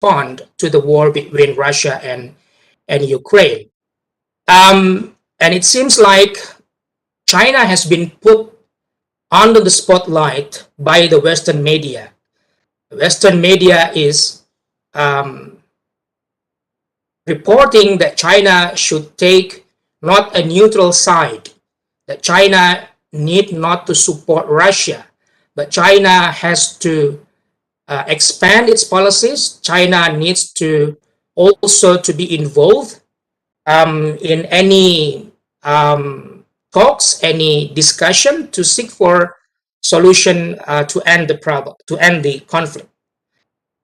respond to the war between Russia and Ukraine. And it seems like China has been put under the spotlight by the Western media. The Western media is um, reporting that China should take not a neutral side, that China need not to support Russia, but China has to expand its policies. China needs to also to be involved in any talks, any discussion to seek for solution to end the problem, to end the conflict.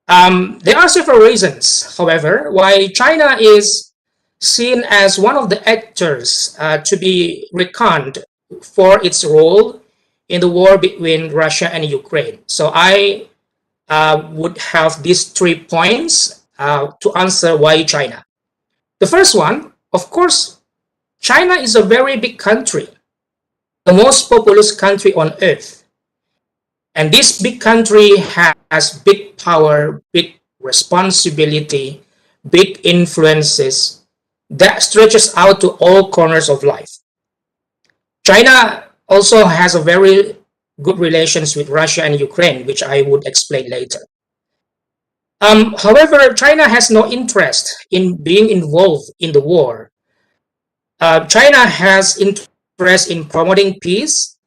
There are several reasons, however, why China is seen as one of the actors to be reckoned for its role in the war between Russia and Ukraine. So I would have these 3 points to answer why China. The first one, of course, China is a very big country, the most populous country on earth. And this big country has big power, big responsibility, big influences that stretches out to all corners of life. China also has a very good relations with Russia and Ukraine, which I would explain later. However, China has no interest in being involved in the war. China has interest in promoting peace,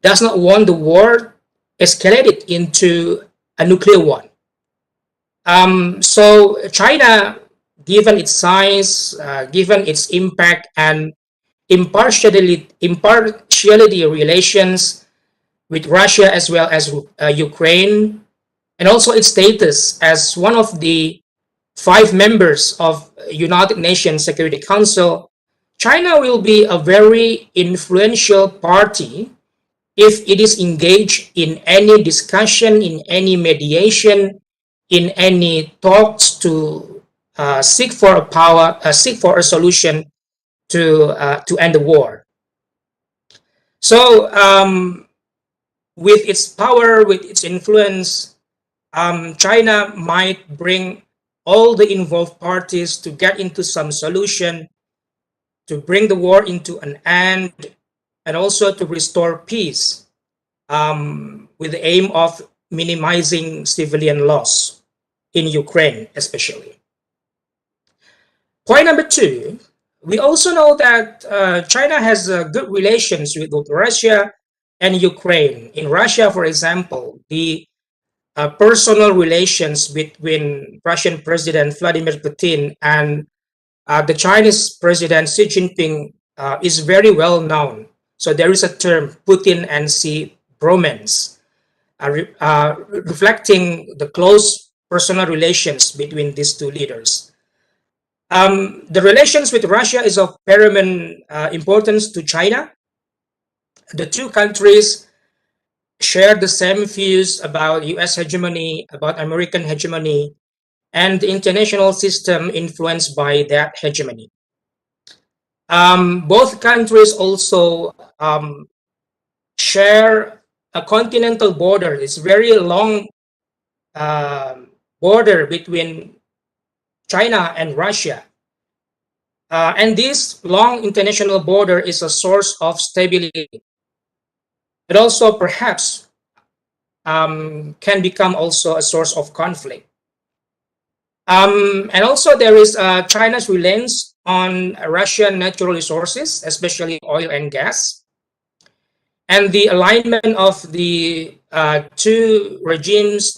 does not want the war escalated into a nuclear one. So China, given its size, given its impact and impartiality relations with Russia as well as Ukraine, and also its status as one of the 5 members of United Nations Security Council, China will be a very influential party if it is engaged in any discussion, in any mediation, in any talks to seek for a solution to end the war. So with its power, with its influence, China might bring all the involved parties to get into some solution to bring the war into an end and also to restore peace with the aim of minimizing civilian loss in Ukraine, especially. Point number 2, we also know that China has good relations with both Russia and Ukraine. In Russia, for example, the personal relations between Russian President Vladimir Putin and the Chinese President Xi Jinping is very well known. So there is a term, Putin and Xi bromance, reflecting the close personal relations between these 2 leaders. The relations with Russia is of paramount importance to China. The 2 countries share the same views about US hegemony, about American hegemony, and the international system influenced by that hegemony. Both countries also share a continental border. It's very long border between China and Russia. And this long international border is a source of stability. It also perhaps can become also a source of conflict. And also there is China's reliance on Russian natural resources, especially oil and gas. And the alignment of the 2 regimes,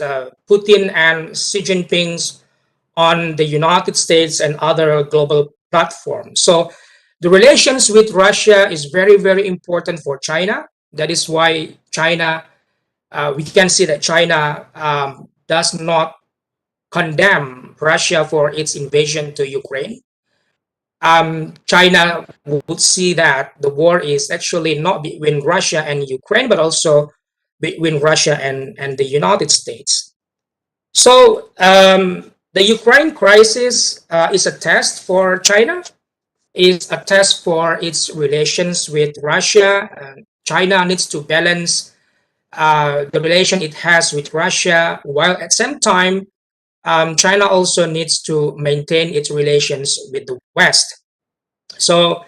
Putin and Xi Jinping's, on the United States and other global platforms. So the relations with Russia is very, very important for China. That is why China, we can see that China does not condemn Russia for its invasion to Ukraine. China would see that the war is actually not between Russia and Ukraine, but also between Russia and the United States. So the Ukraine crisis is a test for China, is a test for its relations with Russia. China needs to balance the relation it has with Russia, while at the same time China also needs to maintain its relations with the West. So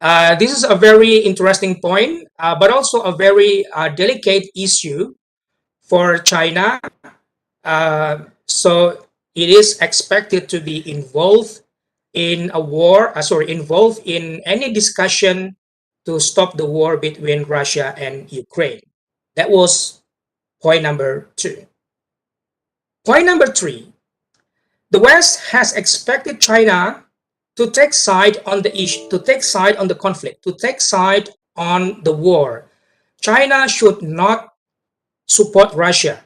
this is a very interesting point, but also a very delicate issue for China. So it is expected to be involved in a war, involved in any discussion to stop the war between Russia and Ukraine. That was point number two. Point number three, the West has expected China to take side on the issue, to take side on the conflict, to take side on the war. China should not support Russia.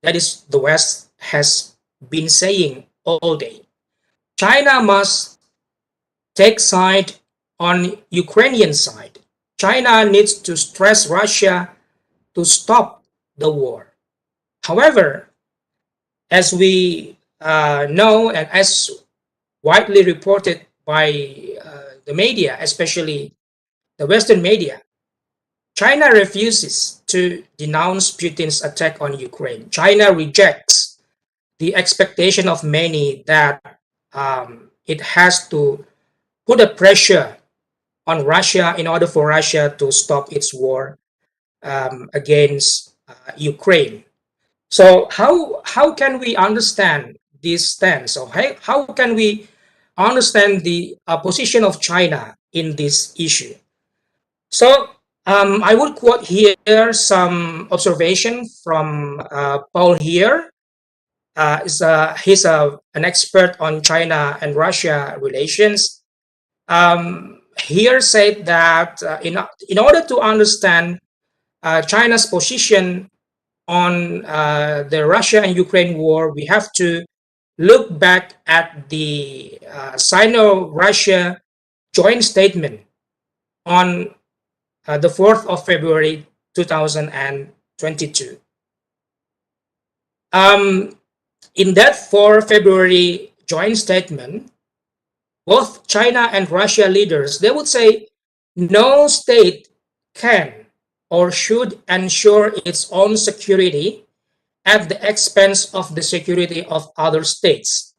That is, the West has been saying all day. China must take side on Ukrainian side. China needs to stress Russia to stop the war. However, as we know and as widely reported by the media, especially the Western media, China refuses to denounce Putin's attack on Ukraine. China rejects the expectation of many that it has to put a pressure on Russia in order for Russia to stop its war against Ukraine. So how can we understand this stance? Or how can we understand the position of China in this issue? So I would quote here some observation from Paul here. He's an expert on China and Russia relations. Here said that in order to understand China's position on the Russia and Ukraine war, we have to look back at the Sino-Russia joint statement on the 4th of February 2022. In that 4 February joint statement, both China and Russia leaders, they would say no state can or should ensure its own security at the expense of the security of other states.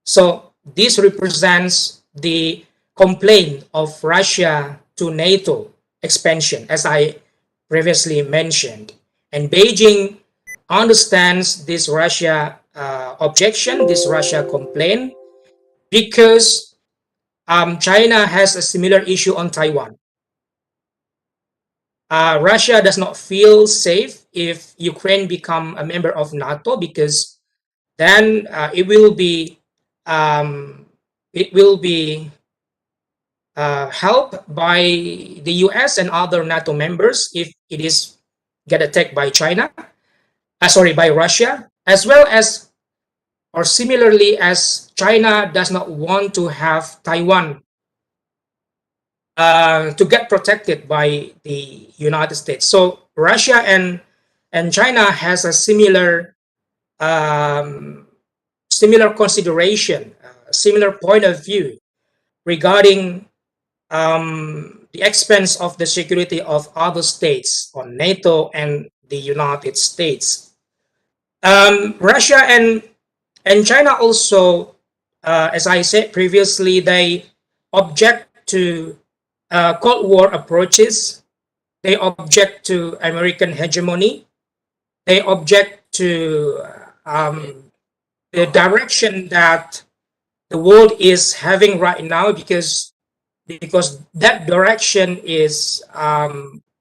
So this represents the complaint of Russia to NATO expansion, as I previously mentioned. And Beijing understands this Russia objection, this Russia complaint, because China has a similar issue on Taiwan. Russia does not feel safe if Ukraine become a member of NATO, because then it will be helped by the US and other NATO members if it is get attacked by by Russia, as well as or similarly as China does not want to have Taiwan to get protected by the United States. So Russia and China has a similar consideration, similar point of view regarding the expense of the security of other states on NATO and the United States. Russia and China also, as I said previously, they object to Cold War approaches. They object to American hegemony. They object to the direction that the world is having right now, because that direction is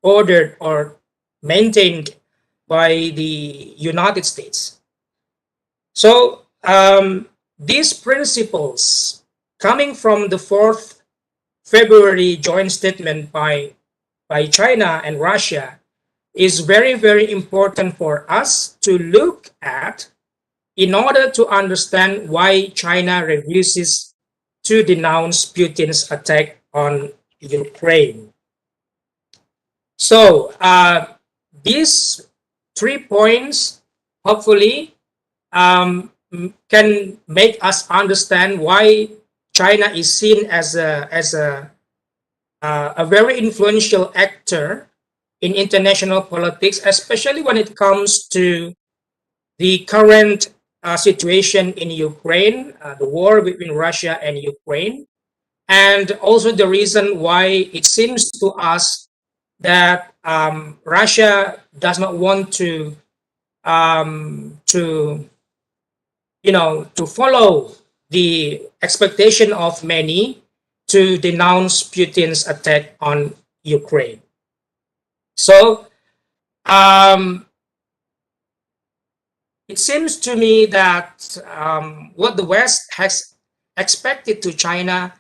ordered or maintained by the United States. So these principles coming from the 4th February joint statement by China and Russia is very, very important for us to look at in order to understand why China refuses to denounce Putin's attack on Ukraine. So these 3 points hopefully can make us understand why China is seen as a very influential actor in international politics, especially when it comes to the current situation in Ukraine, the war between Russia and Ukraine, and also the reason why it seems to us that Russia does not want to to follow the expectation of many to denounce Putin's attack on Ukraine. So um, it seems to me that what the West has expected to China,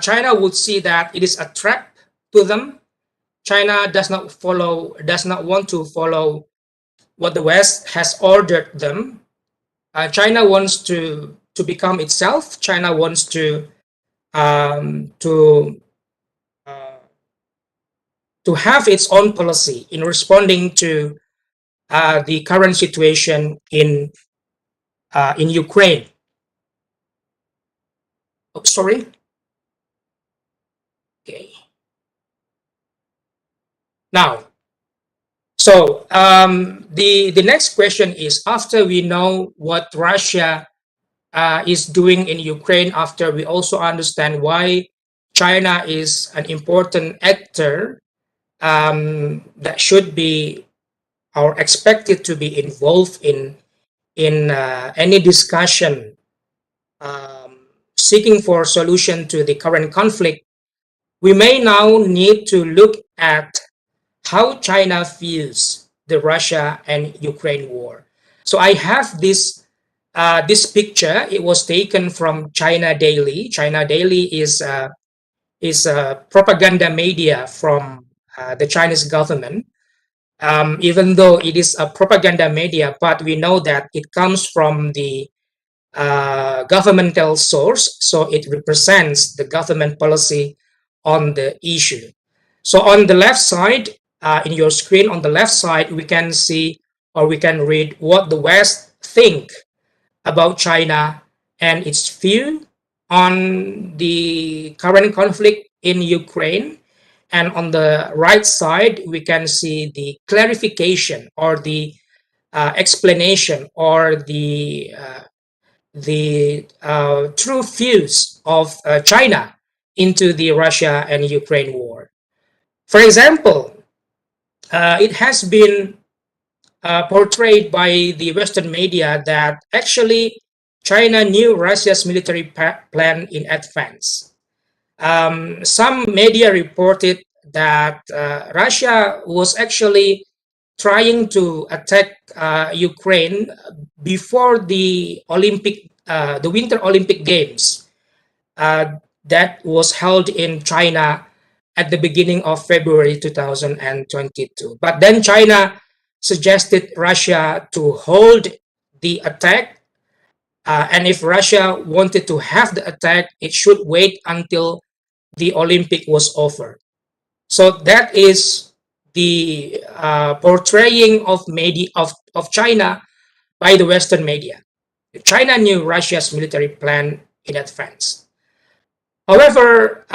China would see that it is a trap to them. China does not want to follow what the West has ordered them. China wants to become itself. China wants um, to uh, to have its own policy in responding to the current situation in Ukraine. Oh, sorry. Okay. Now, so the next question is: after we know what Russia is doing in Ukraine, after we also understand why China is an important actor that should be or expected to be involved in any discussion seeking for solution to the current conflict, we may now need to look at how China views the Russia and Ukraine war. So I have this picture. It was taken from China Daily. China Daily is a propaganda media from the Chinese government. Even though it is a propaganda media, but we know that it comes from the governmental source, so it represents the government policy on the issue. So on the left side, in your screen on the left side, we can see or we can read what the West think about China and its view on the current conflict in Ukraine. And on the right side, we can see the clarification or the explanation or the true views of China into the Russia and Ukraine war. For example, it has been portrayed by the Western media that actually China knew Russia's military plan in advance. Some media reported that Russia was actually trying to attack Ukraine before the Winter Olympic Games uh, that was held in China at the beginning of February 2022. But then China suggested Russia to hold the attack, and if Russia wanted to have the attack, it should wait until the Olympic was over. So that is the portraying of China by the Western media. China knew Russia's military plan in advance. However,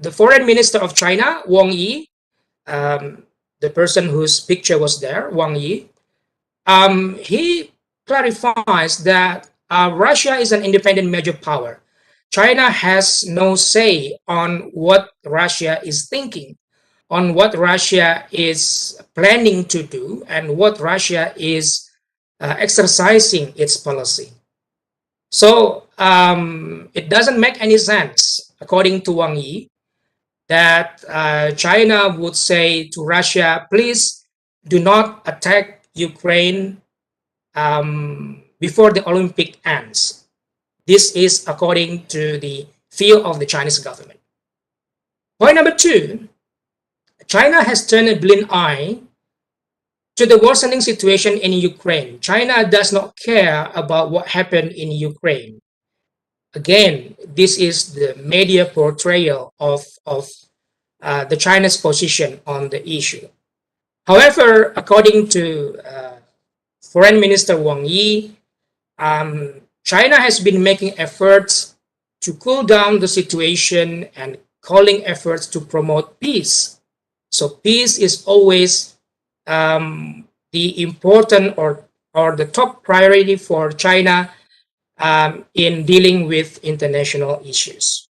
the foreign minister of China, Wang Yi, the person whose picture was there, Wang Yi, he clarifies that Russia is an independent major power. China has no say on what Russia is thinking, on what Russia is planning to do, and what Russia is exercising its policy. So it doesn't make any sense, according to Wang Yi, that China would say to Russia, please do not attack Ukraine before the Olympic ends. This is according to the view of the Chinese government. Point number two, China has turned a blind eye to the worsening situation in Ukraine. China does not care about what happened in Ukraine. Again, this is the media portrayal of the China's position on the issue. However, according to Foreign Minister Wang Yi, China has been making efforts to cool down the situation and calling efforts to promote peace. So peace is always the important or the top priority for China in dealing with international issues.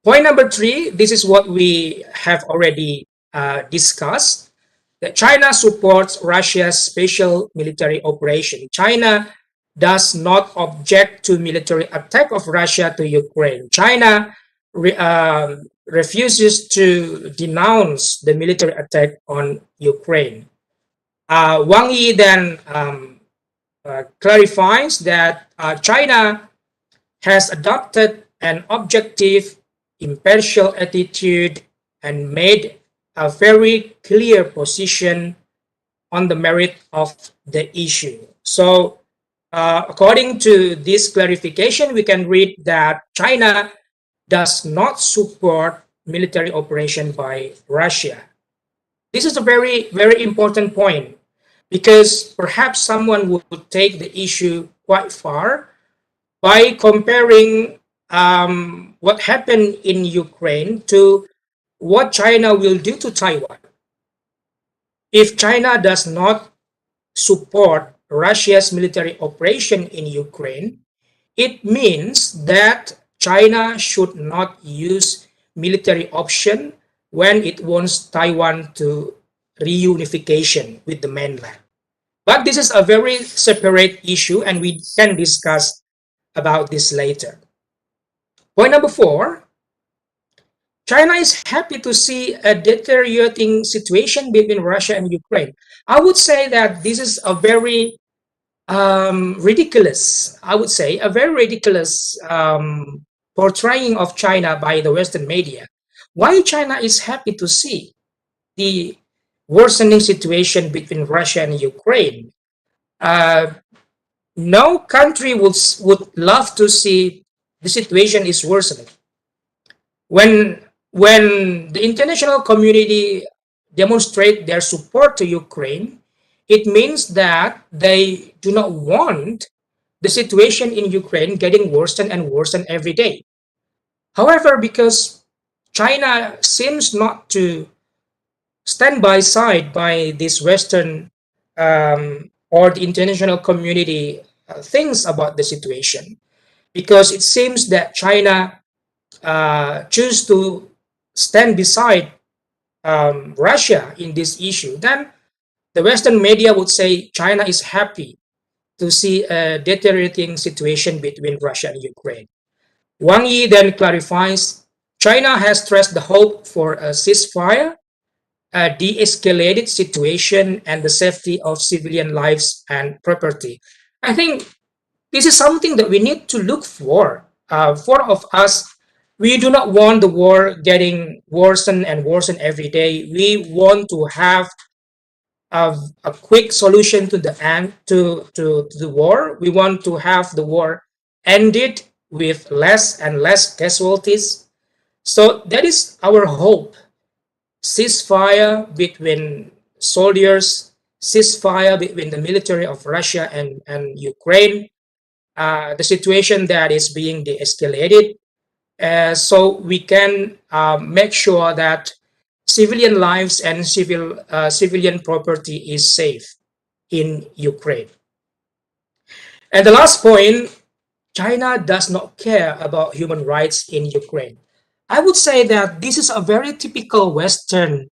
Point number three, this is what we have already discussed, that China supports Russia's special military operation. China does not object to military attack of Russia to Ukraine. China refuses to denounce the military attack on Ukraine. Wang Yi then clarifies that China has adopted an objective, impartial attitude and made a very clear position on the merit of the issue. So, according to this clarification, we can read that China does not support military operation by Russia. This is a very, very important point because perhaps someone would take the issue quite far by comparing what happened in Ukraine to what China will do to Taiwan. If China does not support Russia's military operation in Ukraine, it means that China should not use military option when it wants Taiwan to reunification with the mainland. But this is a very separate issue and we can discuss about this later. Point number four, China is happy to see a deteriorating situation between Russia and Ukraine. I would say that this is a very ridiculous, I would say, a very ridiculous portraying of China by the Western media. Why China is happy to see the worsening situation between Russia and Ukraine? No country would love to see the situation is worsening. When the international community demonstrate their support to Ukraine, it means that they do not want the situation in Ukraine getting worse and worse every day. However, because China seems not to stand by side by this Western or the international community thinks about the situation, because it seems that China choose to stand beside Russia in this issue, then the Western media would say China is happy to see a deteriorating situation between Russia and Ukraine. Wang Yi then clarifies China has stressed the hope for a ceasefire, a de-escalated situation, and the safety of civilian lives and property. I think this is something that we need to look for. For of us, we do not want the war getting worse and worse every day. We want to have a quick solution to the end to the war. We want to have the war ended with less and less casualties. So that is our hope. Ceasefire between soldiers, ceasefire between the military of Russia and Ukraine, the situation that is being de-escalated, so we can make sure that civilian lives and civilian property is safe in Ukraine. And the last point, China does not care about human rights in Ukraine. I would say that this is a very typical Western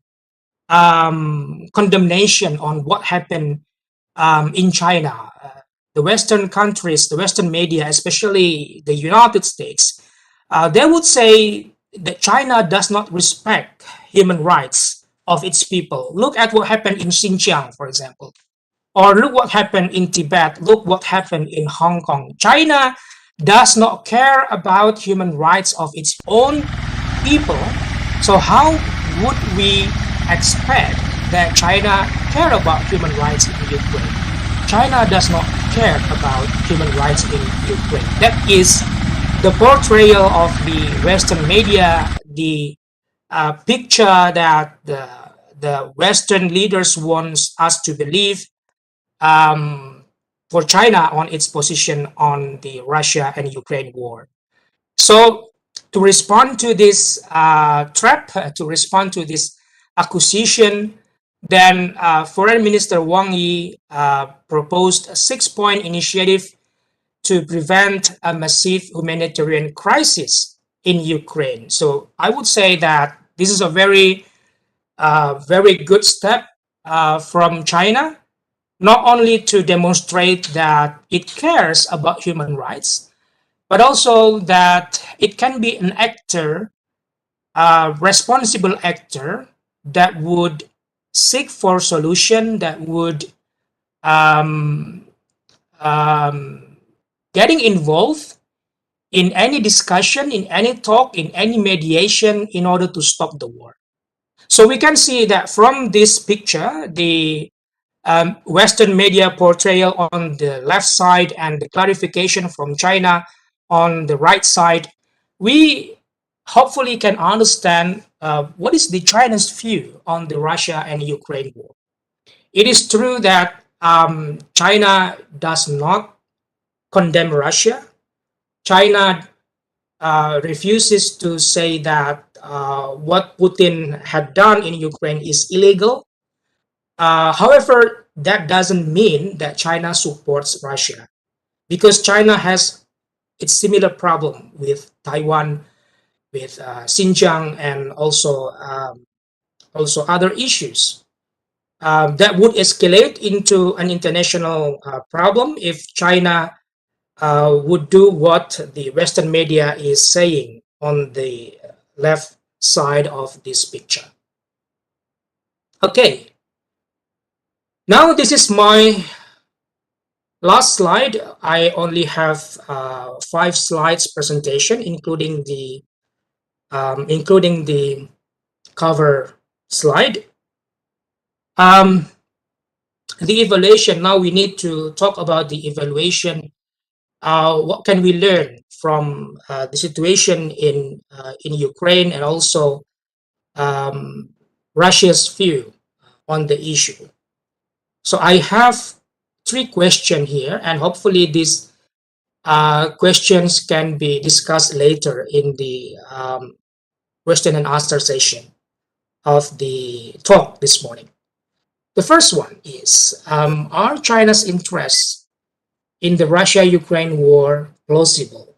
condemnation on what happened in China. The Western countries, the Western media, especially the United States, they would say that China does not respect human rights of its people. Look at what happened in Xinjiang, for example, or look what happened in Tibet. Look what happened in Hong Kong. China does not care about human rights of its own people. So how would we expect that China care about human rights in Ukraine? China does not care about human rights in Ukraine. That is the portrayal of the Western media, the picture that the Western leaders want us to believe for China on its position on the Russia and Ukraine war. So to respond to this trap, to respond to this accusation, Then Foreign Minister Wang Yi proposed a six-point initiative to prevent a massive humanitarian crisis in Ukraine. So I would say that this is a very good step from China, not only to demonstrate that it cares about human rights, but also that it can be an actor, a responsible actor that would seek for solution, that would um, um, getting involved in any discussion, in any talk, in any mediation in order to stop the war. So we can see that from this picture, the Western media portrayal on the left side and the clarification from China on the right side, we hopefully can understand what is the China's view on the Russia and Ukraine war. It is true that China does not condemn Russia. China refuses to say that what Putin had done in Ukraine is illegal. However, that doesn't mean that China supports Russia because China has its similar problem with Taiwan, with Xinjiang, and also other issues that would escalate into an international problem if China would do what the Western media is saying on the left side of this picture. Okay, now this is my last slide. I only have 5 slides presentation, including the cover slide. The evaluation. Now we need to talk about the evaluation. What can we learn from the situation in Ukraine and also Russia's view on the issue? So I have 3 questions here, and hopefully these questions can be discussed later in the question and answer session of the talk this morning. The first one is, are China's interests in the Russia-Ukraine war plausible?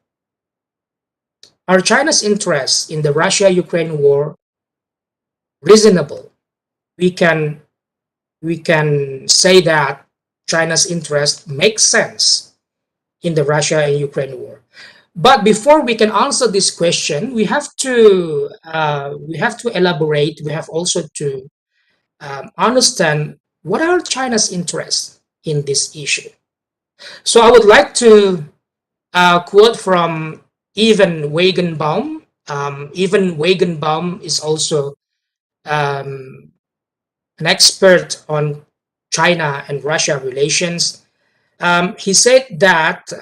Are China's interests in the Russia-Ukraine war reasonable? We can say that China's interest makes sense in the Russia and Ukraine war. But before we can answer this question, we have to elaborate. We have also to understand what are China's interests in this issue. So I would like to quote from Ivan Wagenbaum. Ivan Wagenbaum is also um, an expert on China and Russia relations. He said that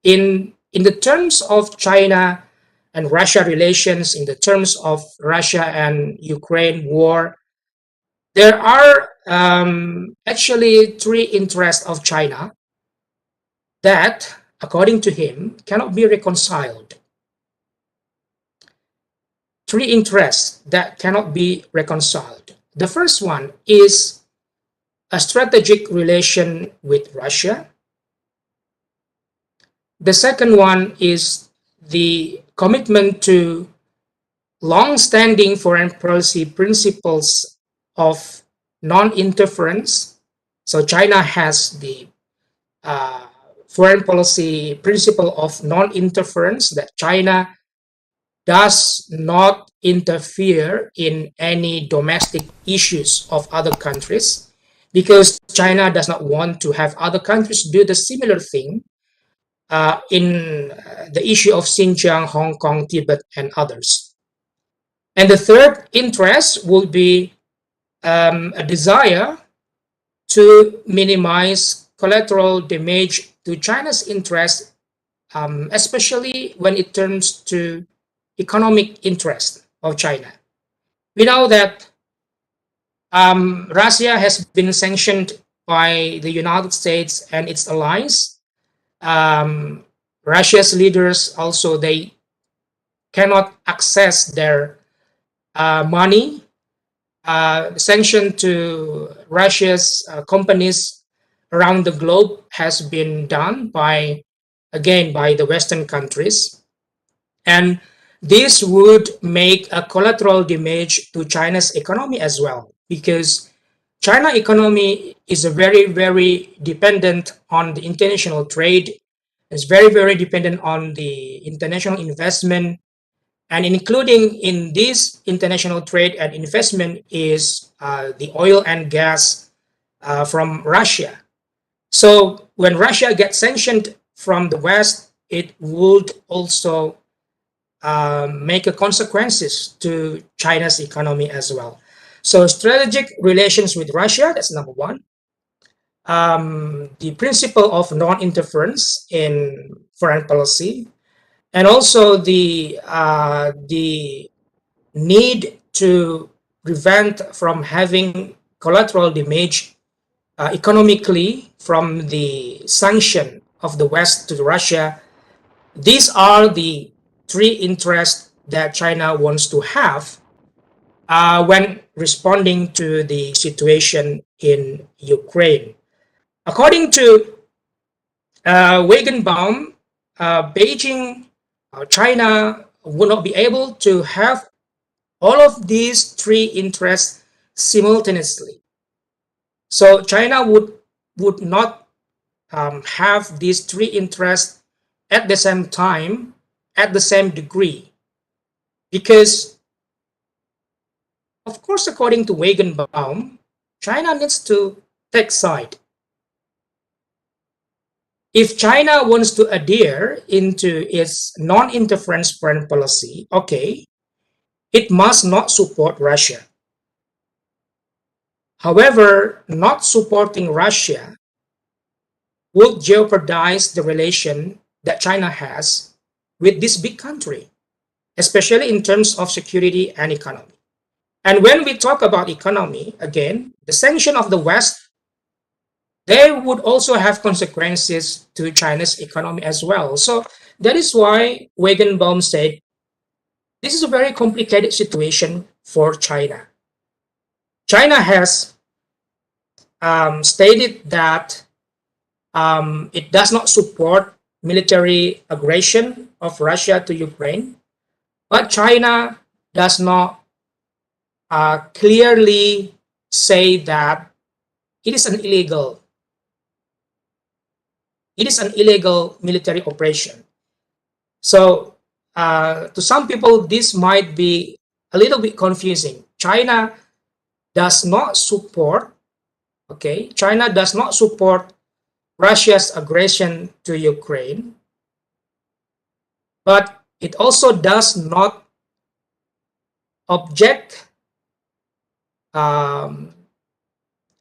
in the terms of China and Russia relations, in the terms of Russia and Ukraine war, there are actually 3 interests of China that, according to him, cannot be reconciled. 3 interests that cannot be reconciled. The first one is a strategic relation with Russia. The second one is the commitment to long-standing foreign policy principles of non-interference. So China has the foreign policy principle of non-interference, that China does not interfere in any domestic issues of other countries, because China does not want to have other countries do the similar thing in the issue of Xinjiang, Hong Kong, Tibet, and others. And the third interest will be a desire to minimize collateral damage to China's interest, especially when it turns to economic interest of China. We know that Russia has been sanctioned by the United States and its allies. Russia's leaders also, they cannot access their money sanction to Russia's companies around the globe has been done by, again, by the Western countries. And this would make a collateral damage to China's economy as well, because China economy is a very, very dependent on the international trade. It's very, very dependent on the international investment, and including in this international trade and investment is the oil and gas from Russia. So when Russia gets sanctioned from the West, it would also make a consequences to China's economy as well. So strategic relations with Russia, that's number one. The principle of non-interference in foreign policy, and also the need to prevent from having collateral damage economically from the sanction of the West to Russia. These are the three interests that China wants to have when responding to the situation in Ukraine. According to Wagenbaum, Beijing, China would not be able to have all of these three interests simultaneously. So China would not have these three interests at the same time, at the same degree, because, of course, according to Wagenbaum, China needs to take side. If China wants to adhere into its non-interference foreign policy, okay, it must not support Russia. However, not supporting Russia would jeopardize the relation that China has with this big country, especially in terms of security and economy. And when we talk about economy, again, the sanction of the West, they would also have consequences to China's economy as well. So that is why Wagenbaum said this is a very complicated situation for China. China has stated that it does not support military aggression of Russia to Ukraine, but China does not clearly say that it is an illegal military operation. So to some people, this might be a little bit confusing. China does not support Russia's aggression to Ukraine, but it also does not object.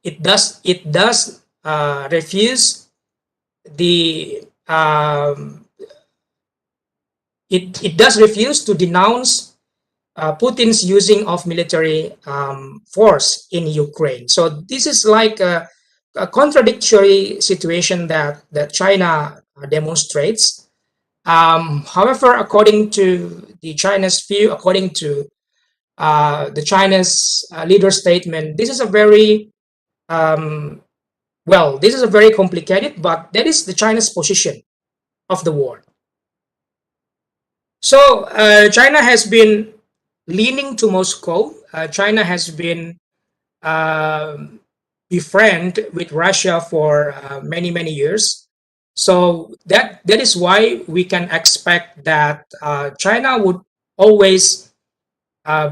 It does refuse the it does refuse to denounce Putin's using of military force in Ukraine. So this is like a contradictory situation that China demonstrates. However, according to the China's view, according to the China's leader statement, this is a very this is a very complicated, but that is the China's position of the war. So China has been leaning to Moscow. China has been befriend with Russia for many years. So that is why we can expect that China would always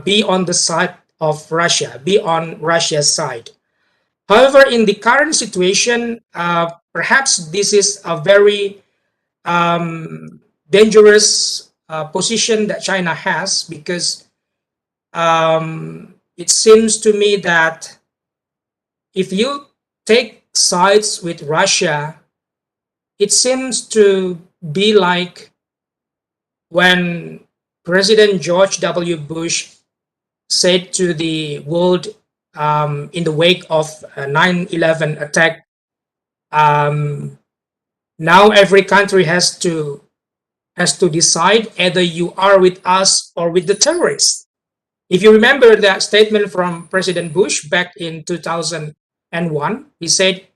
be on the side of Russia, be on Russia's side. However, in the current situation, perhaps this is a very dangerous position that China has, because it seems to me that if you take sides with Russia, it seems to be like when President George W. Bush said to the world in the wake of 9/11 attack, now every country has to decide either you are with us or with the terrorists. If you remember that statement from President Bush back in 2001, he said,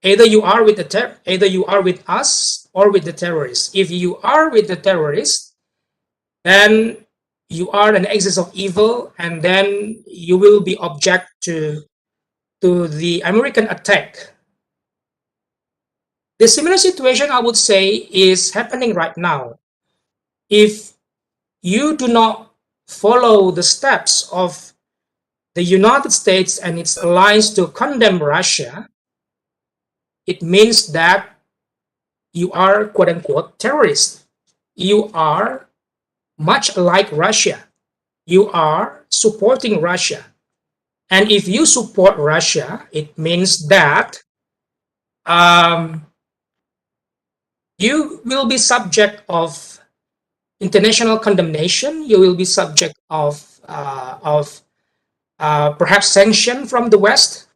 either you are with either you are with us or with the terrorists. If you are with the terrorists, then you are an axis of evil, and then you will be object to the American attack. The similar situation, I would say, is happening right now. If you do not follow the steps of the United States and its allies to condemn Russia, it means that you are quote unquote terrorist. You are much like Russia. You are supporting Russia. And if you support Russia, it means that you will be subject of international condemnation. You will be subject of perhaps sanction from the West,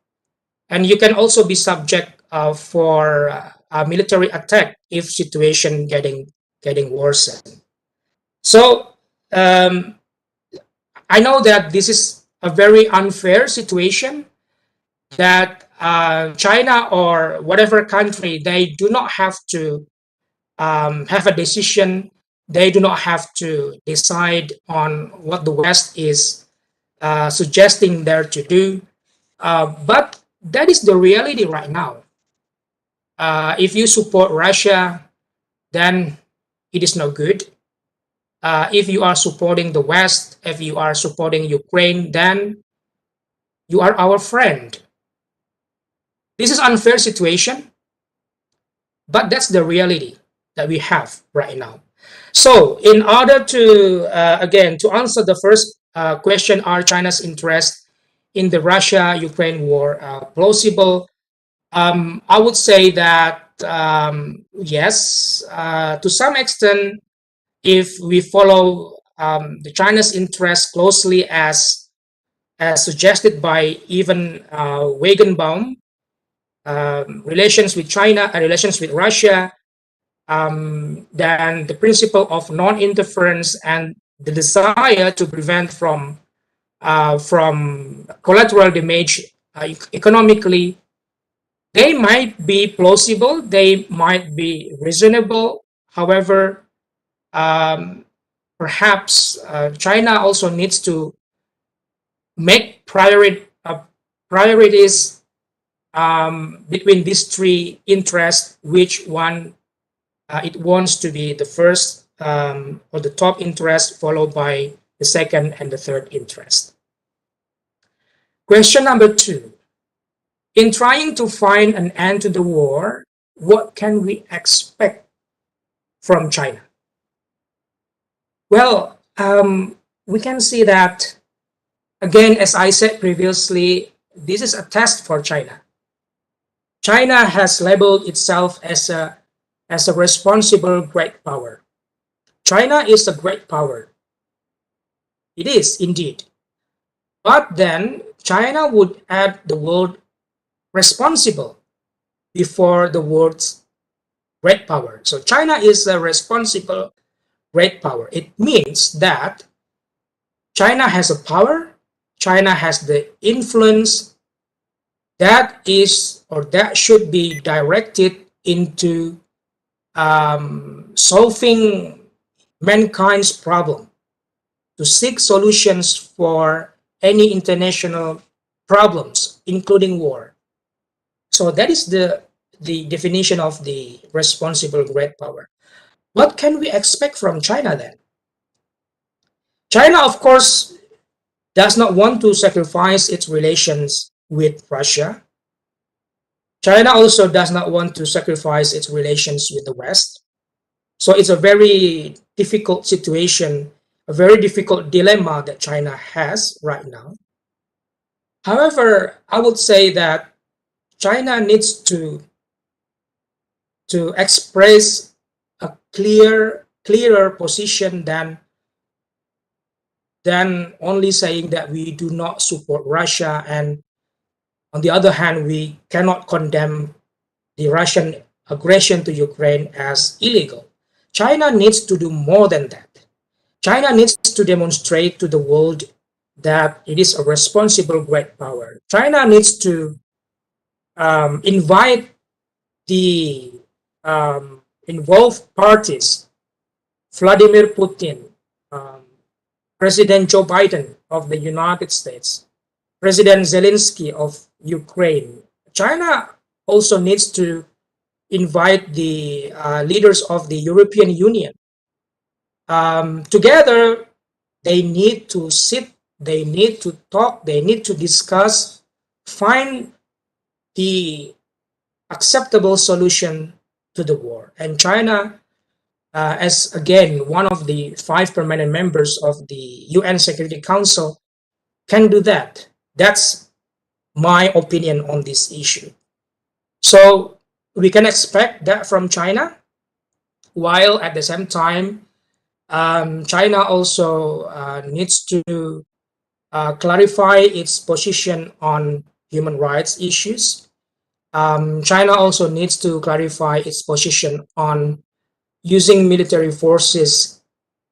and you can also be subject for a military attack if situation getting worse. So I know that this is a very unfair situation, that China or whatever country, they do not have to have a decision. They do not have to decide on what the West is suggesting there to do. But that is the reality right now. If you support Russia, then it is no good. If you are supporting the West, if you are supporting Ukraine, then you are our friend. This is unfair situation, but that's the reality that we have right now. So in order to, again, to answer the first question, are China's interests in the Russia-Ukraine war plausible? I would say that yes, to some extent, if we follow the China's interests closely as suggested by even Wagenbaum, relations with China and relations with Russia, then the principle of non-interference and the desire to prevent from collateral damage economically, they might be plausible, they might be reasonable. However, perhaps China also needs to make priorities between these three interests, which one it wants to be the first or the top interest, followed by the second and the third interest. Question number 2. In trying to find an end to the war, what can we expect from China? Well, we can see that, again, as I said previously, this is a test for China. China has labeled itself as a responsible great power. China is a great power. It is indeed. But then China would add the word responsible before the words great power. So China is a responsible great power. It means that China has a power, China has the influence that is or that should be directed into solving mankind's problem, to seek solutions for any international problems, including war. So that is the definition of the responsible great power. What can we expect from China then? China, of course, does not want to sacrifice its relations with Russia. China also does not want to sacrifice its relations with the West. So it's a very difficult situation, a very difficult dilemma that China has right now. However, I would say that China needs to express a clearer position than only saying that we do not support Russia, and on the other hand, we cannot condemn the Russian aggression to Ukraine as illegal. China needs to do more than that. China needs to demonstrate to the world that it is a responsible great power. China needs to invite the involved parties, Vladimir Putin, um, President Joe Biden of the United States, President Zelensky of Ukraine. China also needs to invite the leaders of the European Union. Together, they need to sit, they need to talk, they need to discuss, find the acceptable solution to the war. And China, as again one of the five permanent members of the UN Security Council, can do that. That's my opinion on this issue. So we can expect that from China, while at the same time, China also needs to clarify its position on human rights issues. China also needs to clarify its position on using military forces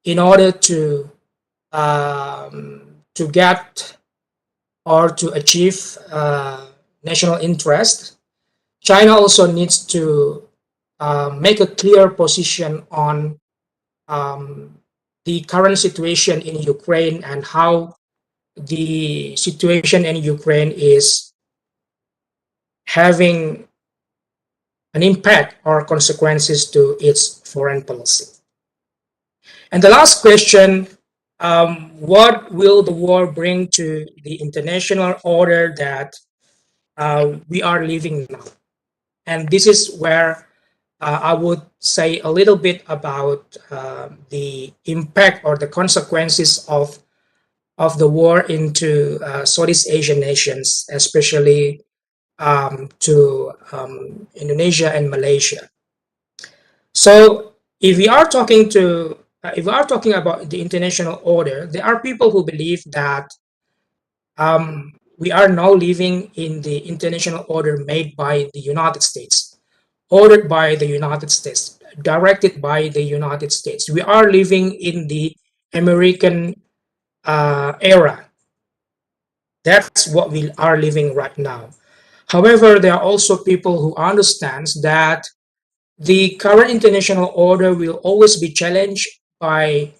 in order to get or to achieve national interest. China also needs to make a clear position on um, the current situation in Ukraine and how the situation in Ukraine is having an impact or consequences to its foreign policy. And the last question, what will the war bring to the international order that we are living now? And this is where I would say a little bit about the impact or the consequences of the war into Southeast Asian nations, especially to Indonesia and Malaysia. So if we are talking to if we are talking about the international order, there are people who believe that we are now living in the international order made by the United States, ordered by the United States, directed by the United States. We are living in the American era. That's what we are living right now. However, there are also people who understands that the current international order will always be challenged by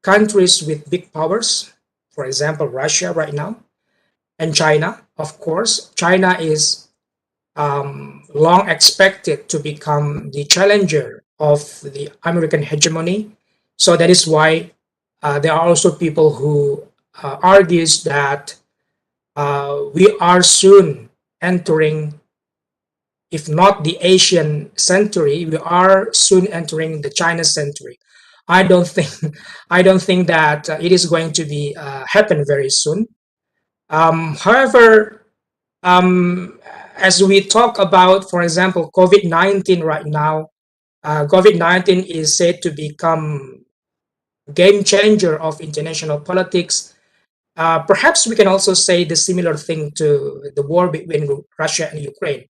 countries with big powers, for example, Russia right now, and China. Of course, China is long expected to become the challenger of the American hegemony. So that is why there are also people who argues that we are soon entering, if not the Asian century, we are soon entering the China century. I don't think I don't think that it is going to be happen very soon. However, as we talk about, for example, COVID-19 right now, COVID-19 is said to become game changer of international politics. Perhaps we can also say the similar thing to the war between Russia and Ukraine.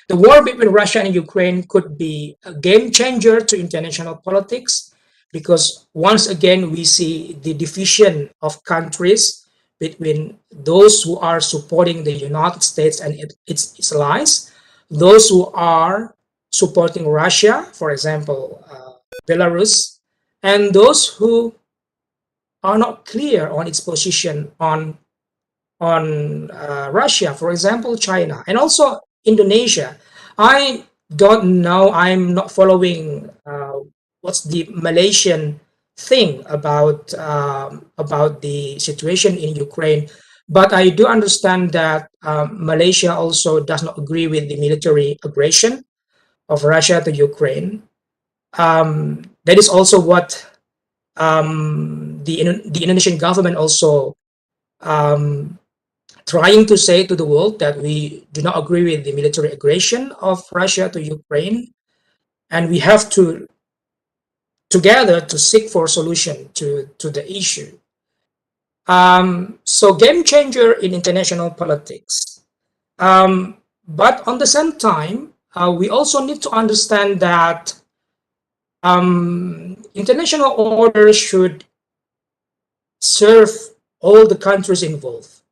The war between Russia and Ukraine could be a game changer to international politics because once again we see the division of countries between those who are supporting the United States and its allies, those who are supporting Russia, for example, Belarus, and those who are not clear on its position on Russia, for example, China, and also Indonesia. I don't know. I'm not following what's the Malaysian thing about the situation in Ukraine, but I do understand that Malaysia also does not agree with the military aggression of Russia to Ukraine. That is also what the Indonesian government also um, trying to say to the world that we do not agree with the military aggression of Russia to Ukraine, and we have to together to seek for a solution to the issue. So game changer in international politics. But on the same time, we also need to understand that international order should serve all the countries involved.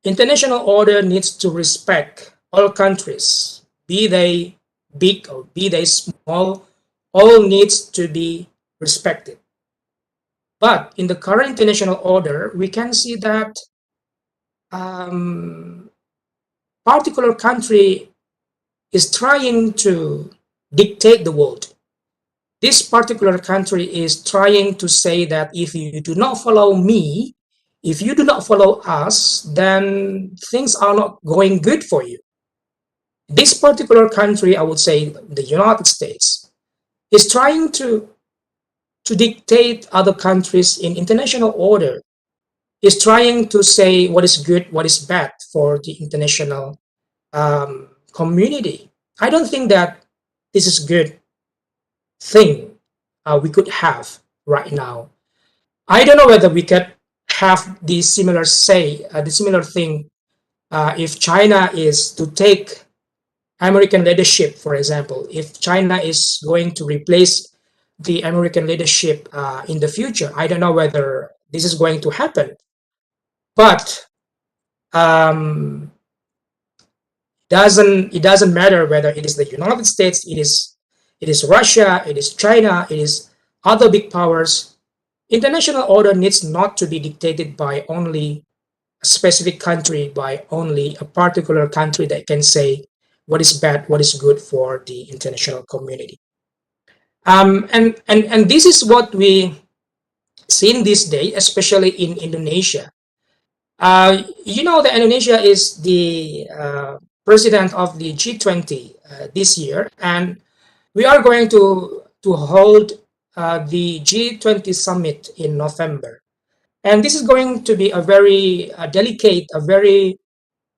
International order needs to respect all countries, be they big or be they small, all needs to be respected. But in the current international order, we can see that um, particular country is trying to dictate the world. This particular country is trying to say that if you do not follow me, if you do not follow us, then things are not going good for you. This particular country, I would say the United States, is trying to dictate other countries in international order, is trying to say what is good, what is bad for the international community. I don't think that this is good thing we could have right now. I don't know whether we could have the similar say, the similar thing, if China is to take American leadership, for example, if China is going to replace the American leadership in the future. I don't know whether this is going to happen, but um, it doesn't matter whether it is the United States, it is Russia, it is China, it is other big powers. International order needs not to be dictated by only a specific country, by only a particular country that can say what is bad, what is good for the international community. And this is what we see in this day, especially in Indonesia. You know that Indonesia is the president of the G20 this year, and we are going to hold the G20 summit in November. And this is going to be a very delicate, a very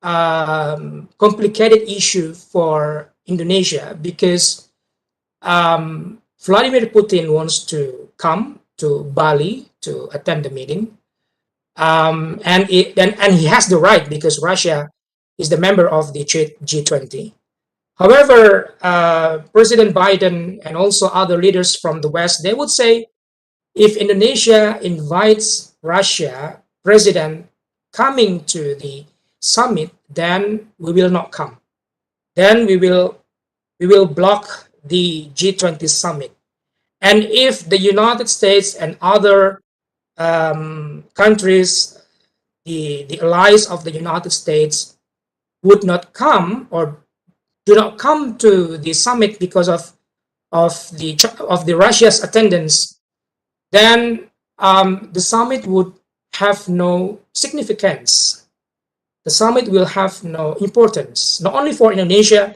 complicated issue for Indonesia because Vladimir Putin wants to come to Bali to attend the meeting. And he has the right because Russia is the member of the G20. However, President Biden and also other leaders from the West, they would say if Indonesia invites Russia president coming to the summit, then we will not come. Then we will block the G20 summit. And if the United States and other countries, the allies of the United States, would not come or do not come to the summit because of the Russia's attendance, then the summit would have no significance. The summit will have no importance, not only for Indonesia,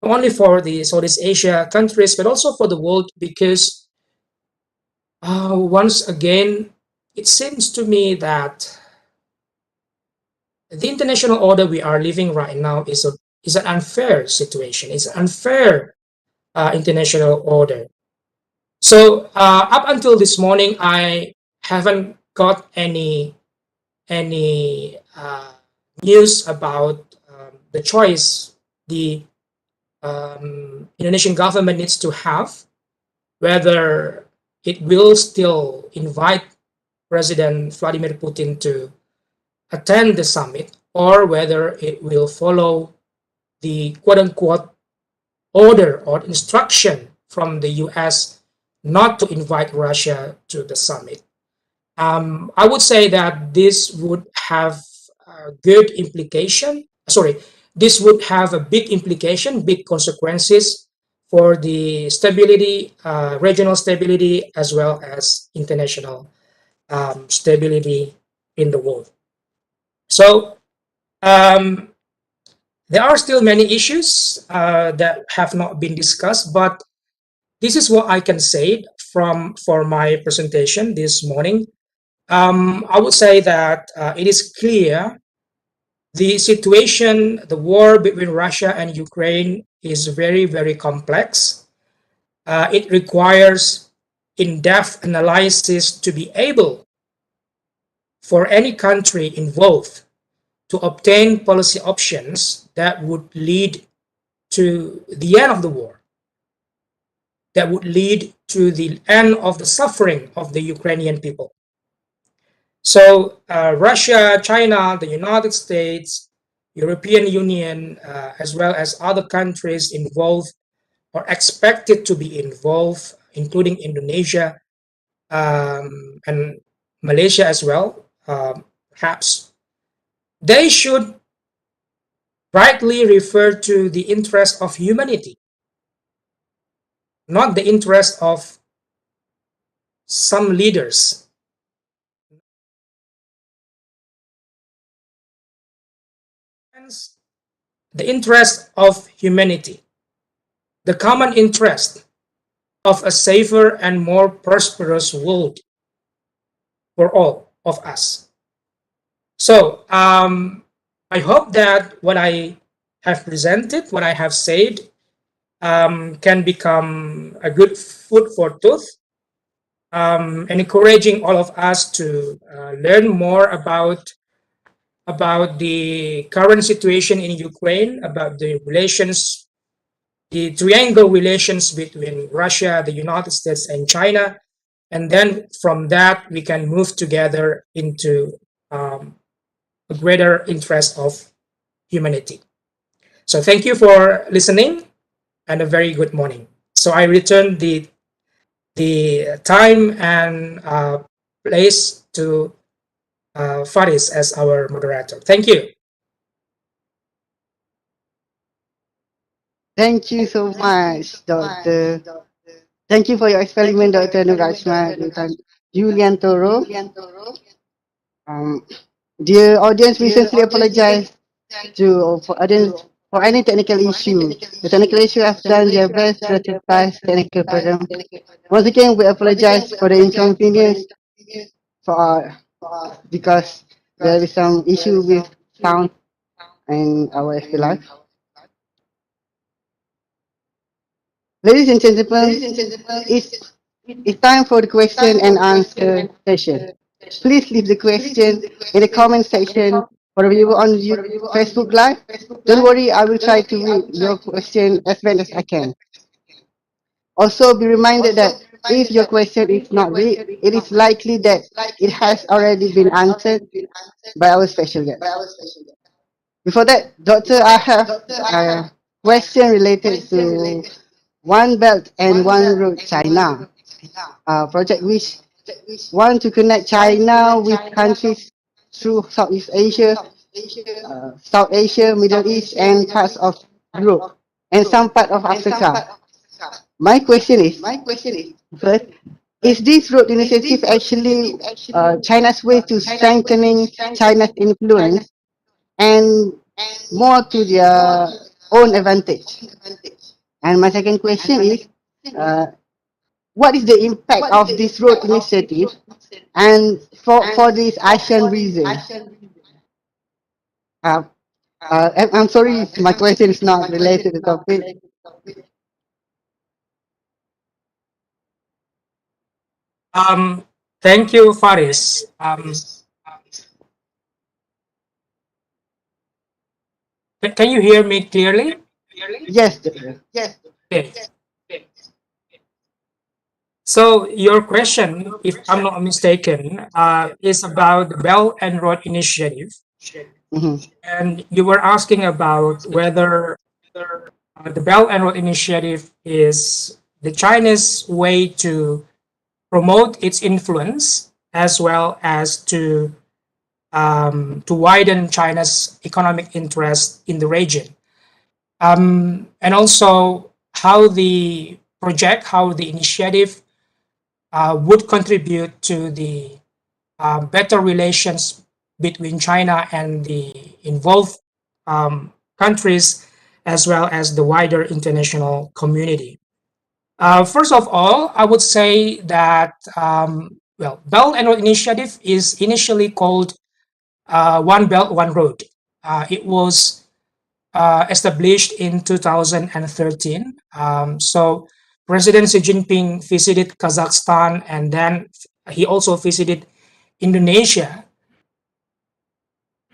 not only for the Southeast Asia countries, but also for the world, because once again, it seems to me that the international order we are living right now is an unfair situation. It's an unfair international order. So up until this morning, I haven't got any news about the choice the Indonesian government needs to have, whether it will still invite President Vladimir Putin to attend the summit or whether it will follow the quote-unquote order or instruction from the US not to invite Russia to the summit. I would say that this would have a good implication. Sorry, this would have a big implication, big consequences for the stability, regional stability, as well as international stability in the world. So um, there are still many issues that have not been discussed, but this is what I can say for my presentation this morning. I would say that it is clear the situation, the war between Russia and Ukraine is very, very complex. It requires in-depth analysis to be able for any country involved to obtain policy options that would lead to the end of the war, that would lead to the end of the suffering of the Ukrainian people. So Russia, China, the United States, European Union, as well as other countries involved or expected to be involved, including Indonesia and Malaysia as well, perhaps, they should rightly refer to the interest of humanity, not the interest of some leaders. Hence, the interest of humanity, the common interest of a safer and more prosperous world for all of us. So, I hope that what I have presented, what I have said, can become a good food for thought, and encouraging all of us to learn more about the current situation in Ukraine, about the relations, the triangle relations between Russia, the United States, and China. And then from that, we can move together into a greater interest of humanity. So thank you for listening and a very good morning. So I return the time and place to Faris as our moderator. Thank you. Thank you so much, Doctor. Thank you for your experiment, Dr. Rachmat and Yuliantoro. Um, dear audience, we sincerely apologize to for audience for any technical issue. The technical issue have done their best to rectify technical problem. Once again, we apologize for the inconvenience for because there is some issue with sound in our FP Live. Ladies and gentlemen, it's time for the question and answer session. Please leave the question in the comment section for the viewer on Facebook Live. Don't worry, I will try to read your question as well as I can. Also, be reminded that if your question is not read, it is likely that it has already been answered by our special guest. Before that, Doctor, I have a question related to One Belt and One Road China project which want to connect China with countries through Southeast Asia, South Asia, Middle East, and parts of Europe, and some part of Africa. My question is, first, is this road initiative actually China's way to strengthening China's influence and more to their own advantage? And my second question is, uh, what is the impact of this road initiative and for this ASEAN region? Uh, I'm sorry, my question is not related to the topic. Thank you, Faris. Can you hear me clearly? Yes, Okay. So your question, if I'm not mistaken, is about the Belt and Road Initiative, mhm. and you were asking about whether the Belt and Road Initiative is the Chinese way to promote its influence as well as to widen China's economic interest in the region, and also how the project, how the initiative would contribute to the better relations between China and the involved countries, as well as the wider international community. First of all, I would say that Belt and Road Initiative is initially called One Belt, One Road. It was established in 2013. So President Xi Jinping visited Kazakhstan, and then he also visited Indonesia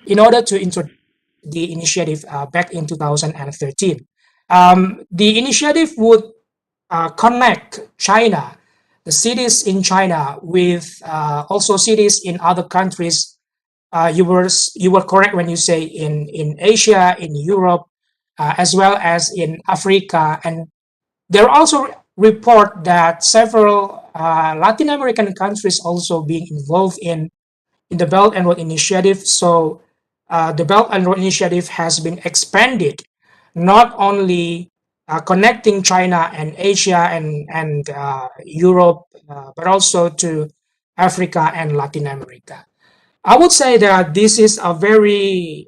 in order to introduce the initiative back in 2013. The initiative would connect China, the cities in China with also cities in other countries. You were correct when you say in Asia, in Europe, as well as in Africa, and there are also report that several Latin American countries also being involved in the Belt and Road Initiative. So the Belt and Road Initiative has been expanded, not only connecting China and Asia and Europe, but also to Africa and Latin America. I would say that this is a very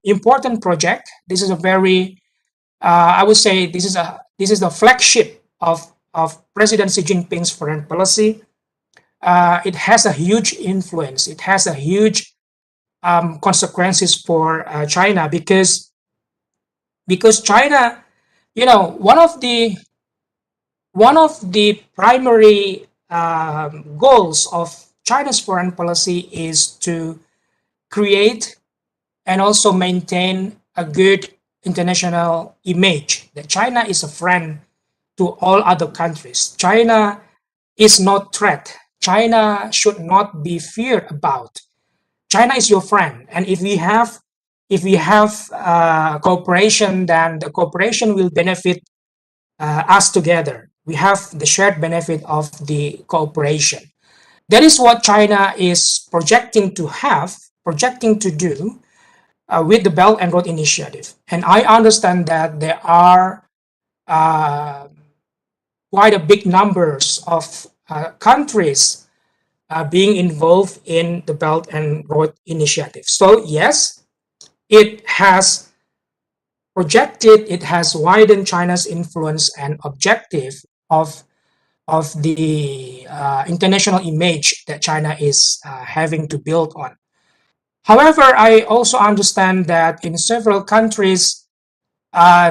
important project. This is a very, I would say, this is the flagship of President Xi Jinping's foreign policy. It has a huge influence. It has a huge consequences for China because China, one of the primary goals of China's foreign policy is to create and also maintain a good international image that China is a friend to all other countries. China is not threat. China should not be feared about. China is your friend, and if we have cooperation, then the cooperation will benefit us together. We have the shared benefit of the cooperation. That is what China is projecting to do with the Belt and Road Initiative. And I understand that there are uh, quite a big numbers of countries being involved in the Belt and Road Initiative. So yes, it has it has widened China's influence and objective of the international image that China is having to build on. However, I also understand that in several countries,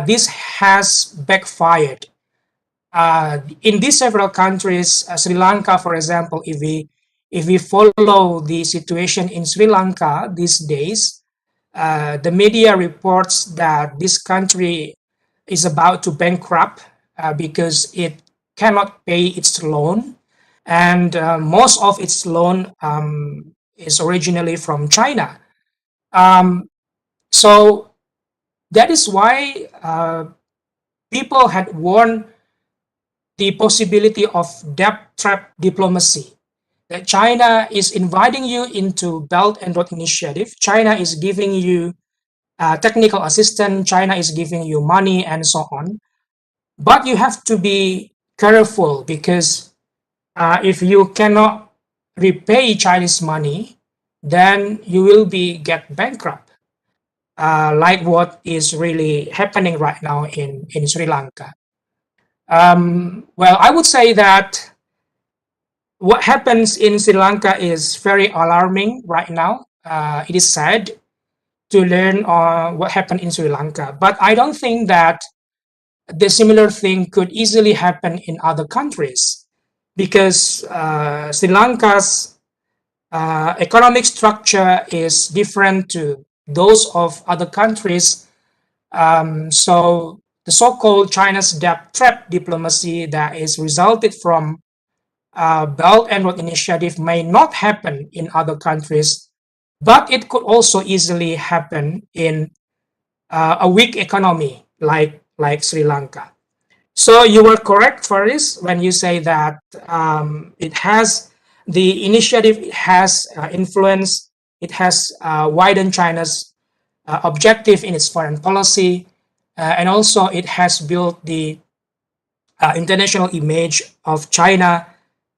this has backfired. In these several countries, Sri Lanka, for example, if we follow the situation in Sri Lanka these days, the media reports that this country is about to bankrupt because it cannot pay its loan, and most of its loan is originally from China. Um, so that is why people had warned the possibility of debt trap diplomacy. That China is inviting you into Belt and Road Initiative. China is giving you technical assistance. China is giving you money and so on. But you have to be careful because if you cannot repay Chinese money, then you will be get bankrupt, like what is really happening right now in Sri Lanka. Well, I would say that what happens in Sri Lanka is very alarming right now. It is sad to learn what happened in Sri Lanka, but I don't think that the similar thing could easily happen in other countries because Sri Lanka's economic structure is different to those of other countries. So the so-called China's debt trap diplomacy that is resulted from Belt and Road Initiative may not happen in other countries, but it could also easily happen in a weak economy like Sri Lanka. So you were correct, Faris, when you say that it has the initiative, it has influence, it has widened China's objective in its foreign policy, and also it has built the international image of China,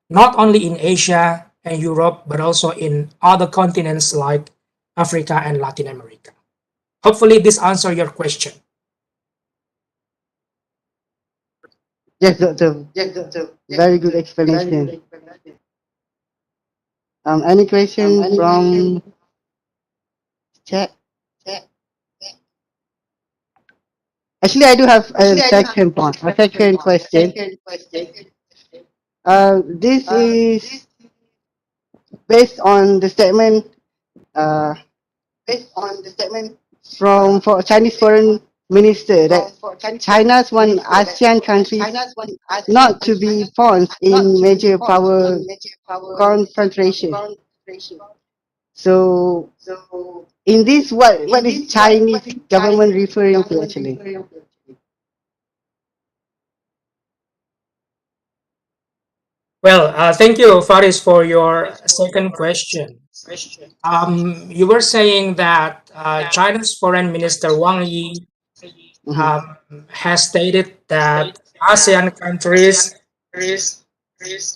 not only in Asia and Europe, but also in other continents like Africa and Latin America. Hopefully, this answers your question. Yes, Doctor. Very good explanation. Any question from chat? Actually, I do have a second point, a second question. This is based on the statement uh, from for Chinese foreign Minister, that China's one ASEAN countries not to be pawns in major power confrontation. So, in this, what is Chinese government referring to actually? Well, thank you, Faris, for your second question. You were saying that China's Foreign Minister Wang Yi Mhm. um, has stated that ASEAN countries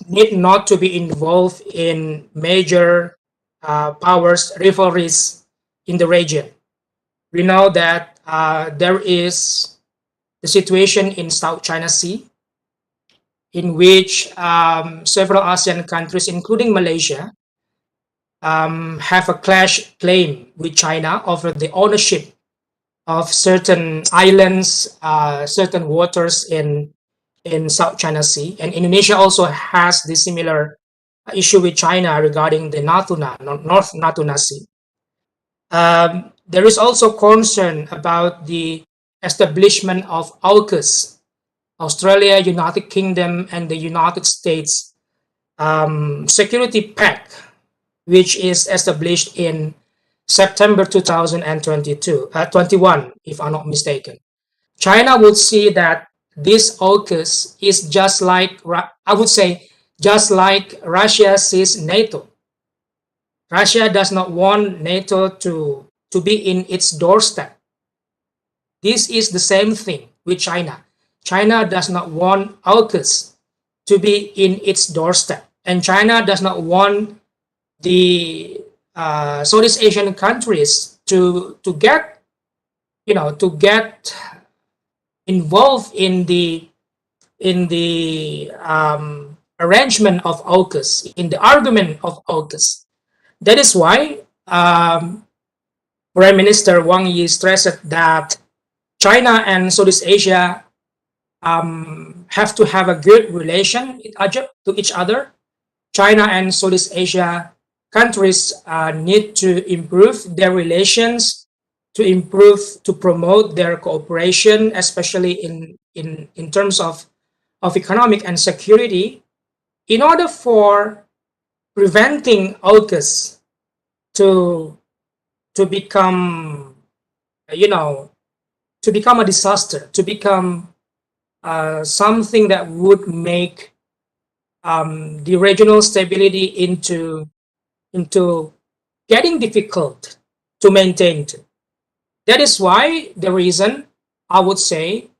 need not to be involved in major powers rivalries in the region. We know that there is the situation in South China Sea, in which several ASEAN countries, including Malaysia, have a clash claim with China over the ownership of certain islands, certain waters in South China Sea, and Indonesia also has the similar issue with China regarding the North Natuna Sea. There is also concern about the establishment of AUKUS, Australia, United Kingdom, and the United States Security Pact, which is established in September 2022, 21, if I'm not mistaken. China would see that this AUKUS is just like, I would say, just like Russia sees NATO. Russia does not want NATO to be in its doorstep. This is the same thing with China. China does not want AUKUS to be in its doorstep. And China does not want the Southeast Asian countries to get involved in the arrangement of AUKUS, in the argument of AUKUS. That is why Prime Minister Wang Yi stressed that China and Southeast Asia have to have a good relation to each other. China and Southeast Asia countries need to improve their relations, to promote their cooperation, especially in terms of economic and security, in order for preventing AUKUS to to become, you know, to become a disaster, to become something that would make the regional stability into getting difficult to maintain. That is why the reason I would say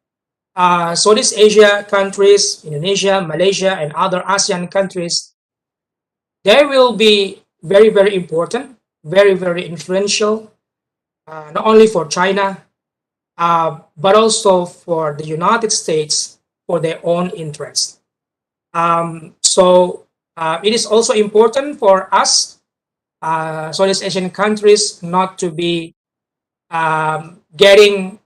Southeast Asia countries, Indonesia, Malaysia, and other ASEAN countries, they will be very, very important, very, very influential, not only for China, but also for the United States for their own interests. So it is also important for us, Southeast Asian countries, not to be getting,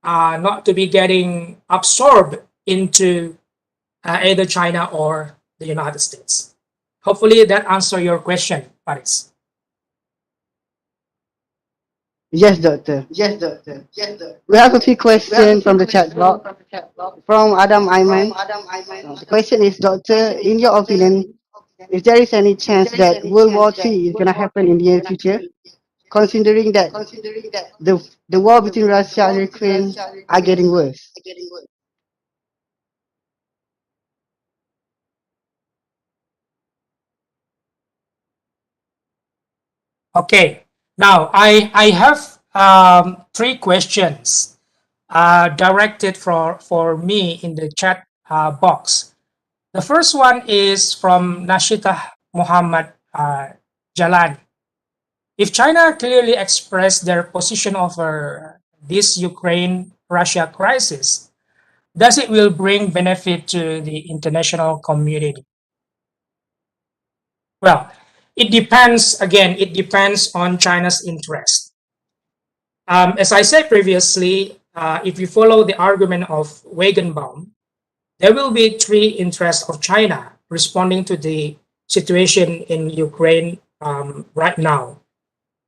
not to be getting absorbed into either China or the United States. Hopefully that answer your question, Paris. Yes, doctor. We have a few questions from the chat box from Adam Ayman. The question is, doctor, in your opinion, if there is any chance that World War III is going to happen in the near future, considering that the war between Russia and Ukraine are getting worse? Okay. Now I have three questions directed for me in the chat box. The first one is from Nashita Muhammad Jalan. If China clearly expressed their position over this Ukraine-Russia crisis, does it will bring benefit to the international community? Well, it depends. Again, it depends on China's interest. As I said previously, if you follow the argument of Wagenbaum, there will be three interests of China responding to the situation in Ukraine right now.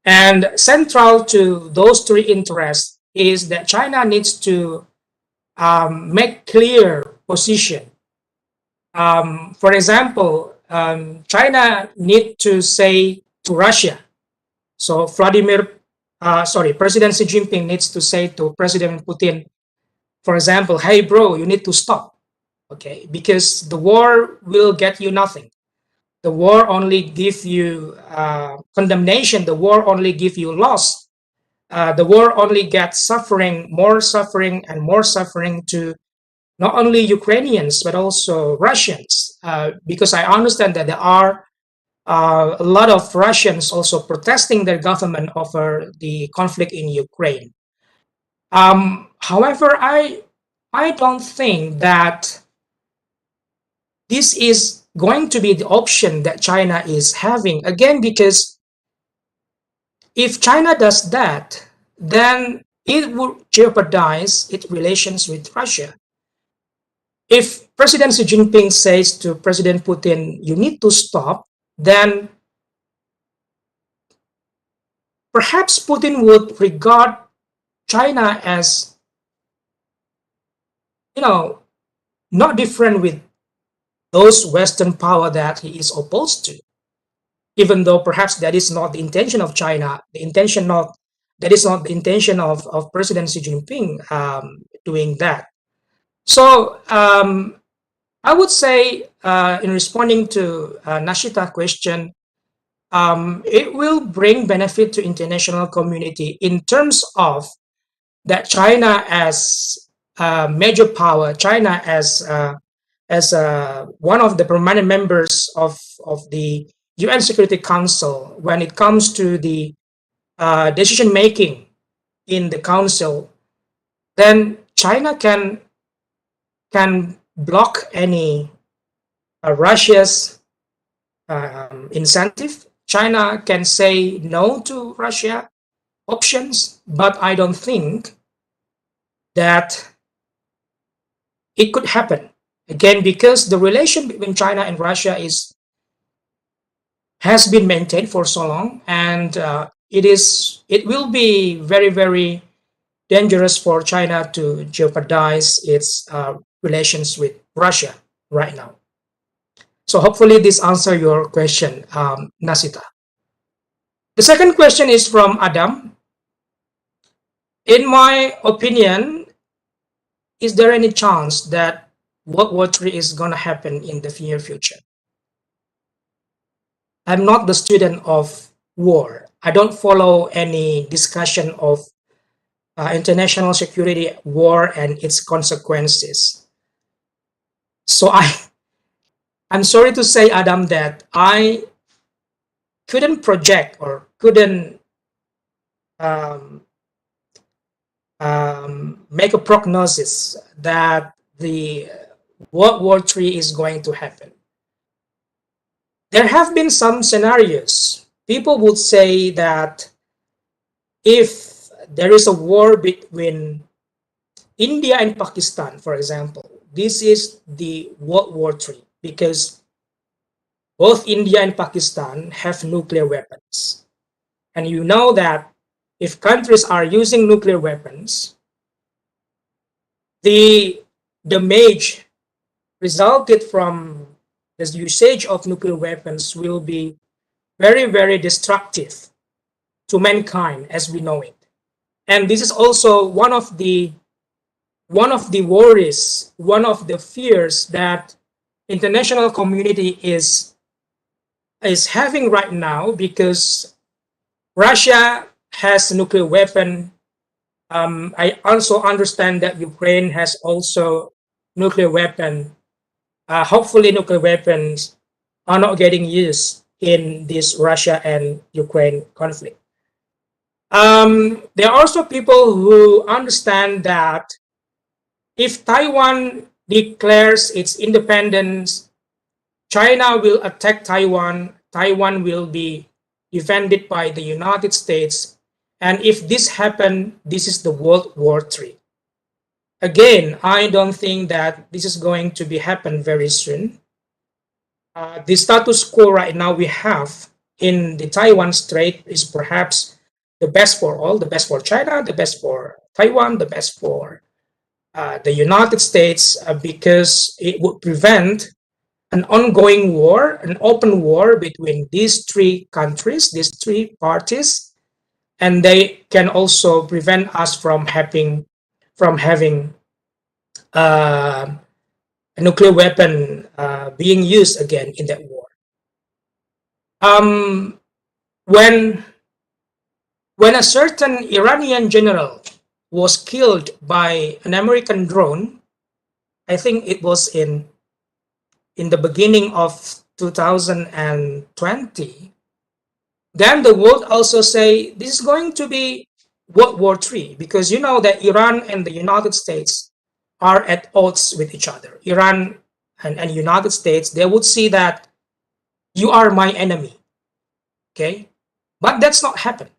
And central to those three interests is that China needs to make clear position. For example, China need to say to Russia. So President Xi Jinping needs to say to President Putin, for example, hey bro, you need to stop, okay? Because the war will get you nothing. The war only give you condemnation. The war only give you loss. The war only gets suffering, and more suffering to not only Ukrainians but also Russians. Because I understand that there are a lot of Russians also protesting their government over the conflict in Ukraine. However, I don't think that this is going to be the option that China is having again, because if China does that, then it would jeopardize its relations with Russia. If President Xi Jinping says to President Putin, you need to stop, then perhaps Putin would regard China as, you know, not different with those Western power that he is opposed to, even though perhaps that is not the intention of China, that is not the intention of President Xi Jinping doing that. So I would say, in responding to Nashita's question, it will bring benefit to international community in terms of that China as a major power, China as one of the permanent members of the UN Security Council, when it comes to the decision making in the council, then China can block any Russia's incentive. China can say no to Russia options, but I don't think that it could happen again, because the relation between China and Russia has been maintained for so long, and it will be very, very dangerous for China to jeopardize its relations with Russia right now. So hopefully this answer your question, Nasita. The second question is from Adam. In my opinion, is there any chance that World War III is going to happen in the near future? I'm not the student of war. I don't follow any discussion of international security, war, and its consequences. So I'm sorry to say, Adam, that I couldn't project or couldn't make a prognosis that the World War III is going to happen. There have been some scenarios. People would say that if there is a war between India and Pakistan, for example, this is the World War III, because both India and Pakistan have nuclear weapons. And you know that if countries are using nuclear weapons, the damage resulted from the usage of nuclear weapons will be very, very destructive to mankind as we know it. And this is also one of the worries, one of the fears that international community is having right now, because Russia has a nuclear weapon. I also understand that Ukraine has also nuclear weapon. Hopefully nuclear weapons are not getting used in this Russia and Ukraine conflict. There are also people who understand that if Taiwan declares its independence, China will attack Taiwan. Taiwan will be defended by the United States. And if this happens, this is the World War III. Again, I don't think that this is going to be happen very soon. The status quo right now we have in the Taiwan Strait is perhaps the best for all, the best for China, the best for Taiwan, the best for the United States, because it would prevent an ongoing war, an open war between these three countries, these three parties, and they can also prevent us from having uh, a nuclear weapon being used again in that war. Um, when when a certain Iranian general was killed by an American drone, I think it was in the beginning of 2020, then the world also say this is going to be World War III, because you know that Iran and the United States are at odds with each other. Iran and United States, they would see that you are my enemy, okay? But that's not happen.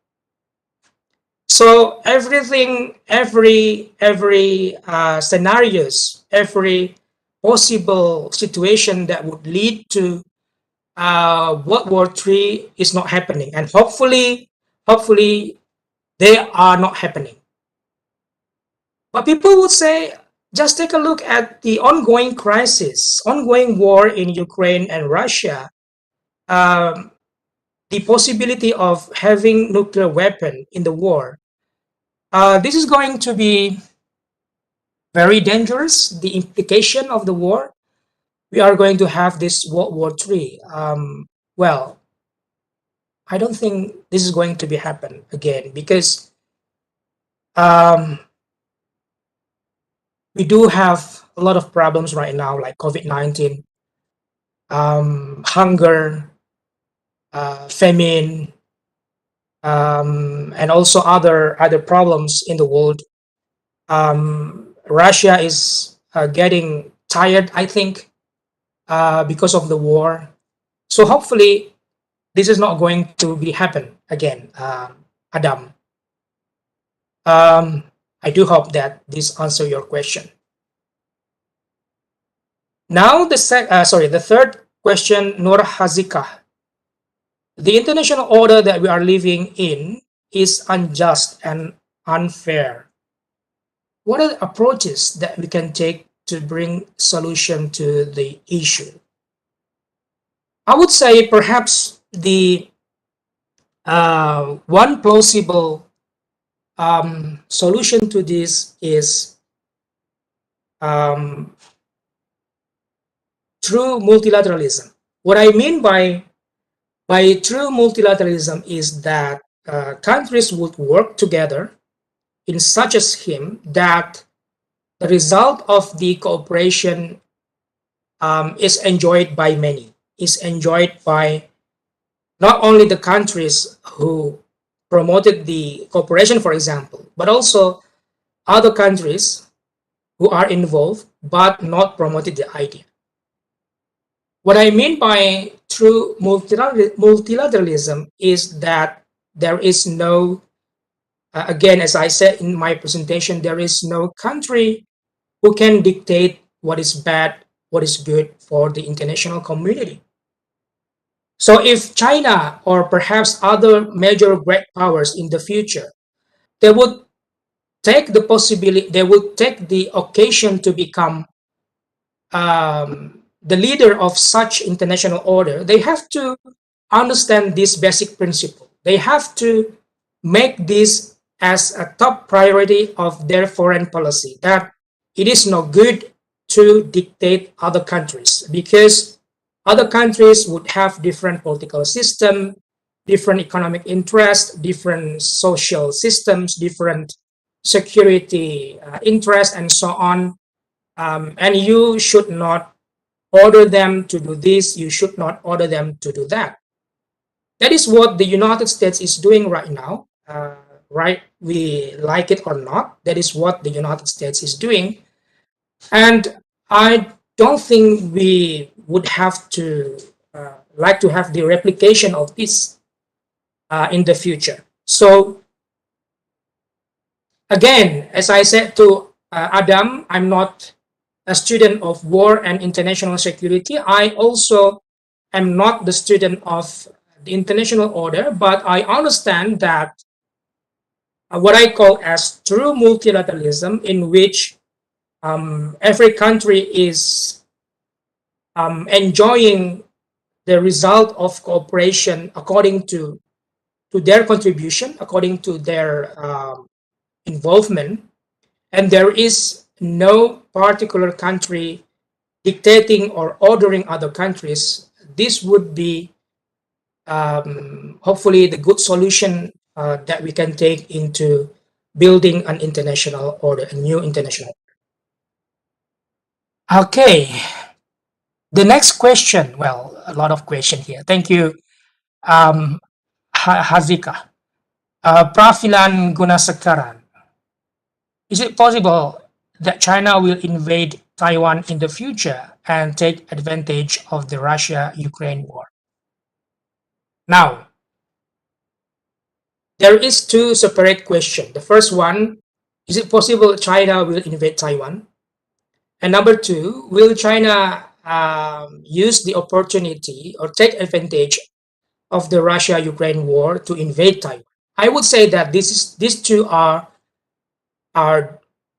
So everything, every scenarios, every possible situation that would lead to World War III is not happening, and hopefully, they are not happening. But people would say, just take a look at the ongoing crisis, ongoing war in Ukraine and Russia. Um, the possibility of having nuclear weapon in the war. This is going to be very dangerous. The implication of the war, we are going to have this World War III. Well, I don't think this is going to be happen again, because um, we do have a lot of problems right now, like COVID-19, hunger, famine, and also other problems in the world. Russia is getting tired, I think, because of the war. So hopefully, this is not going to be happen again, Adam. Um, I do hope that this answer your question. Now the third question, Nur Hazika. The international order that we are living in is unjust and unfair. What are the approaches that we can take to bring solution to the issue? I would say perhaps the one plausible solution to this is um, true multilateralism. What I mean by true multilateralism is that countries would work together in such a scheme that the result of the cooperation is enjoyed by many, is enjoyed by not only the countries who promoted the cooperation, for example, but also other countries who are involved but not promoted the idea. What I mean by true multilateralism is that there is no, again, as I said in my presentation, there is no country who can dictate what is bad, what is good for the international community. So if China or perhaps other major great powers in the future, they would take the possibility, they would take the occasion to become the leader of such international order, they have to understand this basic principle. They have to make this as a top priority of their foreign policy, that it is not good to dictate other countries, because other countries would have different political system, different economic interests, different social systems, different security interests, and so on. And you should not order them to do this, you should not order them to do that. That is what the United States is doing right now, right? We like it or not, that is what the United States is doing. And I don't think we would have to like to have the replication of this in the future. So again, as I said to Adam, I'm not a student of war and international security. I also am not the student of the international order, but I understand that what I call as true multilateralism, in which every country is enjoying the result of cooperation according to their contribution, according to their involvement, and there is no particular country dictating or ordering other countries. This would be hopefully the good solution that we can take into building an international order, a new international. Okay, the next question. Well, a lot of question here. Thank you, Hazika. Prafilan Gunasekaran. Is it possible that China will invade Taiwan in the future and take advantage of the Russia-Ukraine war? Now, there is two separate questions. The first one, is it possible China will invade Taiwan? And number two, will China use the opportunity or take advantage of the Russia-Ukraine war to invade Taiwan? I would say that these two are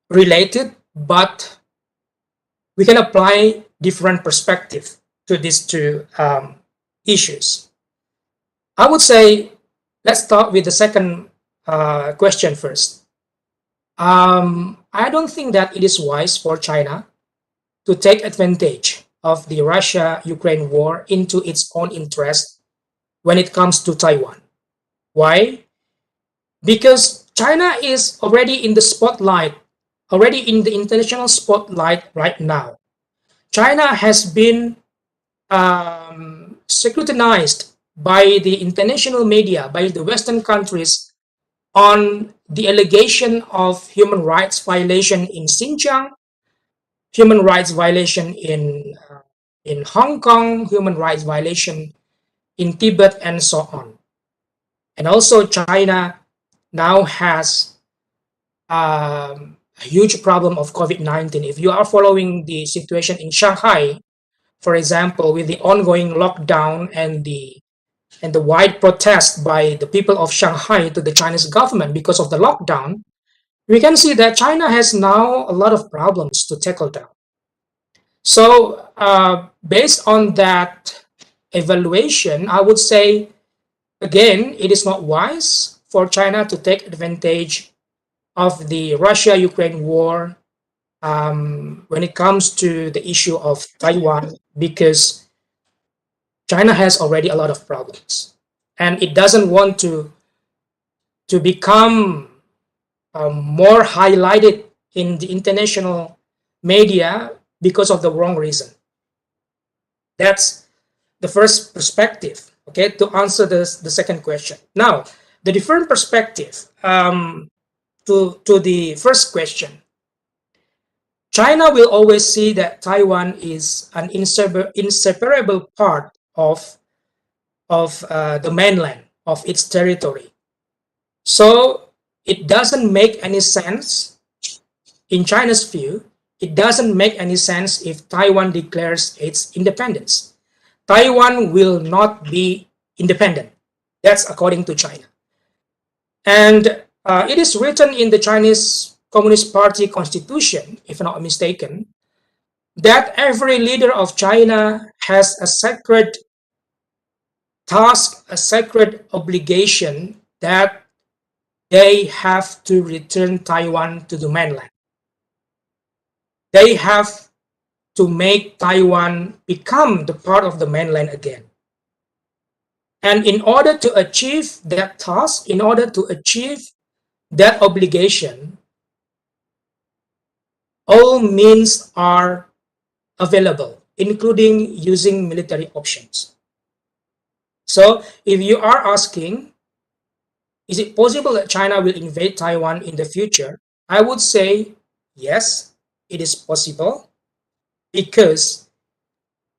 related, but we can apply different perspective to these two issues. I would say, let's start with the second question first. I don't think that it is wise for China to take advantage of the Russia-Ukraine war into its own interest when it comes to Taiwan. Why? Because China is already in the spotlight, already in the international spotlight right now. China has been scrutinized by the international media, by the Western countries, on the allegation of human rights violation in Xinjiang, human rights violation in Hong Kong, human rights violation in Tibet, and so on. And also China now has a huge problem of COVID-19. If you are following the situation in Shanghai, for example, with the ongoing lockdown and the wide protest by the people of Shanghai to the Chinese government because of the lockdown, we can see that China has now a lot of problems to tackle down. So based on that evaluation, I would say, again, it is not wise for China to take advantage of the Russia-Ukraine war when it comes to the issue of Taiwan, because China has already a lot of problems, and it doesn't want to become more highlighted in the international media because of the wrong reason. That's the first perspective. Okay, to answer the second question. Now, the different perspective to the first question. China will always see that Taiwan is an inseparable part of the mainland, of its territory. So it doesn't make any sense, in China's view, it doesn't make any sense if Taiwan declares its independence. Taiwan will not be independent. That's according to China. And it is written in the Chinese Communist Party constitution, if I'm not mistaken, that every leader of China has a sacred task, a sacred obligation that they have to return Taiwan to the mainland. They have to make Taiwan become the part of the mainland again. And in order to achieve that task, in order to achieve that obligation, all means are available, including using military options. So if you are asking, is it possible that China will invade Taiwan in the future? I would say yes, it is possible, because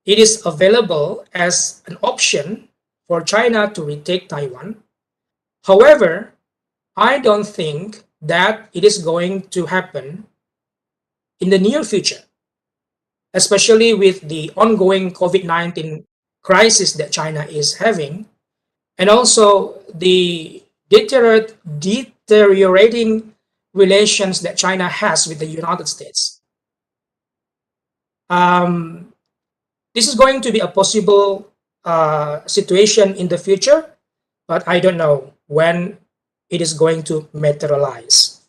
it is available as an option for China to retake Taiwan. However, I don't think that it is going to happen in the near future, especially with the ongoing COVID-19 crisis that China is having, and also the deteriorating relations that China has with the United States. This is going to be a possible situation in the future, but I don't know when it is going to materialize.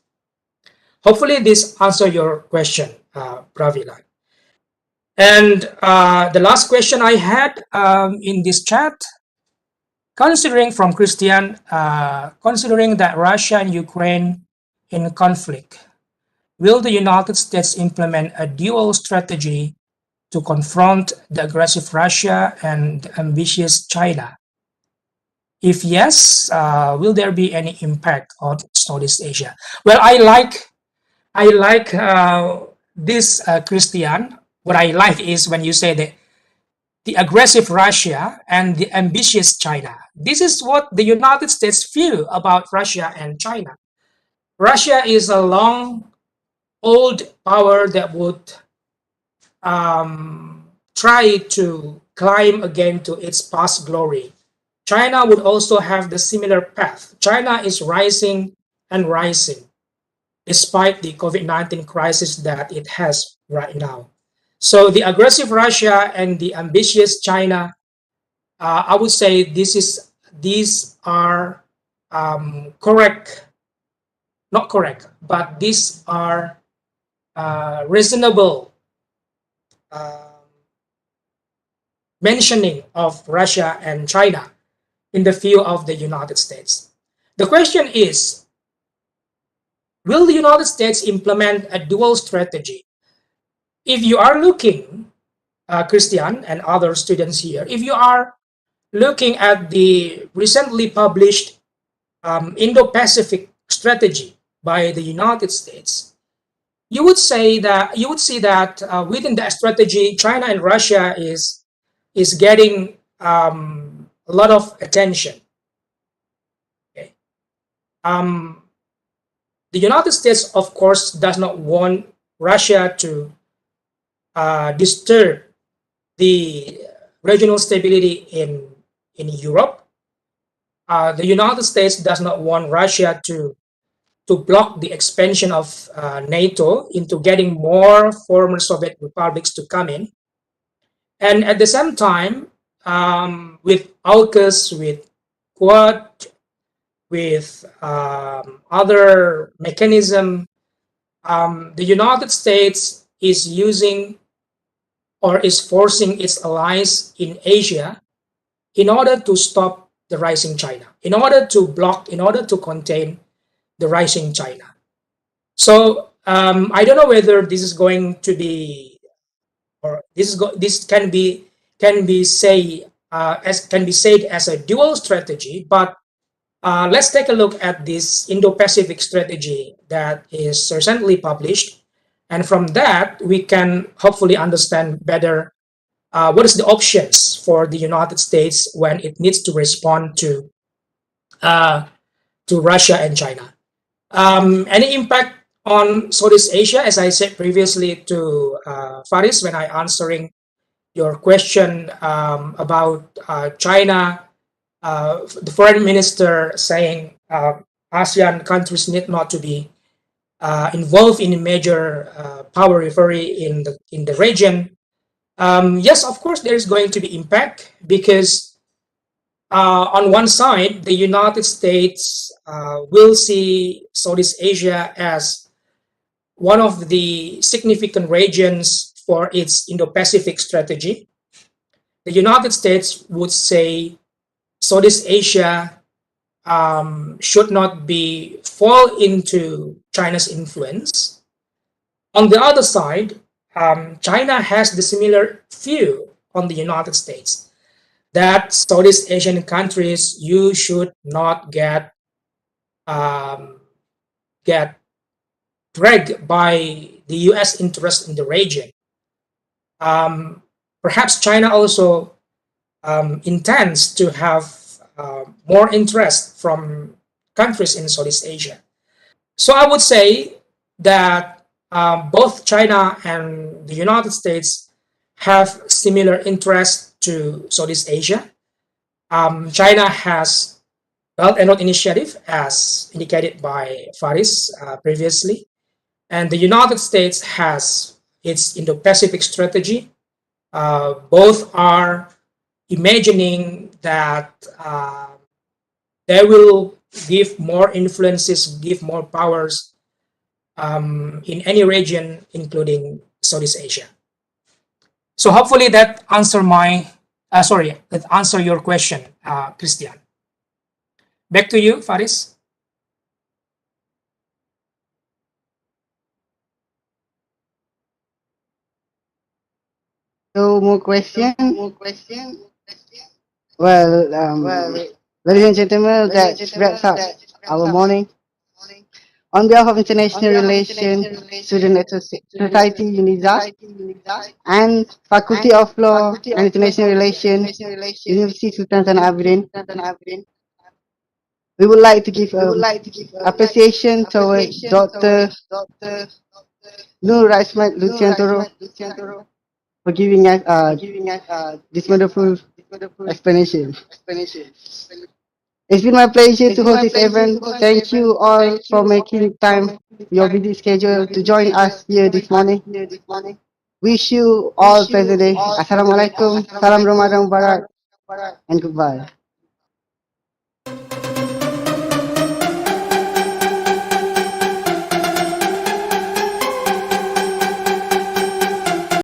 Hopefully this answers your question, Pravilan. And the last question I had in this chat, considering from Christian, considering that Russia and Ukraine in conflict, will the United States implement a dual strategy to confront the aggressive Russia and the ambitious China? If yes, will there be any impact on Southeast Asia? Well, I like this, Christian. What I like is when you say that the aggressive Russia and the ambitious China. This is what the United States feel about Russia and China. Russia is a long, old power that would try to climb again to its past glory. China would also have the similar path. China is rising and rising despite the COVID-19 crisis that it has right now. So the aggressive Russia and the ambitious China, I would say these are correct, not correct, but these are reasonable mentioning of Russia and China in the view of the United States. The question is, will the United States implement a dual strategy? If you are looking, Christian and other students here, if you are looking at the recently published Indo-Pacific strategy by the United States, you would see that within that strategy, China and Russia is getting a lot of attention. Okay. The United States, of course, does not want Russia to disturb the regional stability in Europe. The United States does not want Russia to block the expansion of NATO into getting more former Soviet republics to come in. And at the same time, with AUKUS, with Quad, with other mechanism, the United States is using or is forcing its allies in Asia in order to stop the rising China, in order to contain the rising China. So I don't know whether this is going to be, or this can be said as a dual strategy. But let's take a look at this Indo-Pacific strategy that is recently published, and from that we can hopefully understand better what is the options for the United States when it needs to respond to Russia and China. Any impact on Southeast Asia, as I said previously to Faris when I answering your question about China, the foreign minister saying ASEAN countries need not to be involved in major power rivalry in the region. Yes, of course, there is going to be impact because on one side, the United States will see Southeast Asia as one of the significant regions for its Indo-Pacific strategy. The United States would say Southeast Asia should not fall into China's influence. On the other side, China has the similar view on the United States that Southeast Asian countries, you should not get dragged by the U.S. interest in the region. Perhaps China also intends to have more interest from countries in Southeast Asia. So I would say that both China and the United States have similar interest to Southeast Asia. China has Belt and Road Initiative, as indicated by Faris previously. And the United States has its Indo Pacific strategy. Both are imagining that they will give more influences, give more powers in any region, including Southeast Asia. So hopefully that answer that answer your question, Christian. Back to you, Faris. So more question. Well, ladies and gentlemen, that wraps up our morning. On behalf of International Relations, Student Society UNIZA, and Faculty of Law and International Relations, University Sultan Tanah Abidin, we would like to give appreciation toward Dr. Rachmat for giving us this wonderful explanation. It's been my pleasure to host this event. Thank you all for making time your busy schedule to join us here this morning. Wish you all pleasant day. Assalamualaikum, salam Ramadan Mubarak, and goodbye.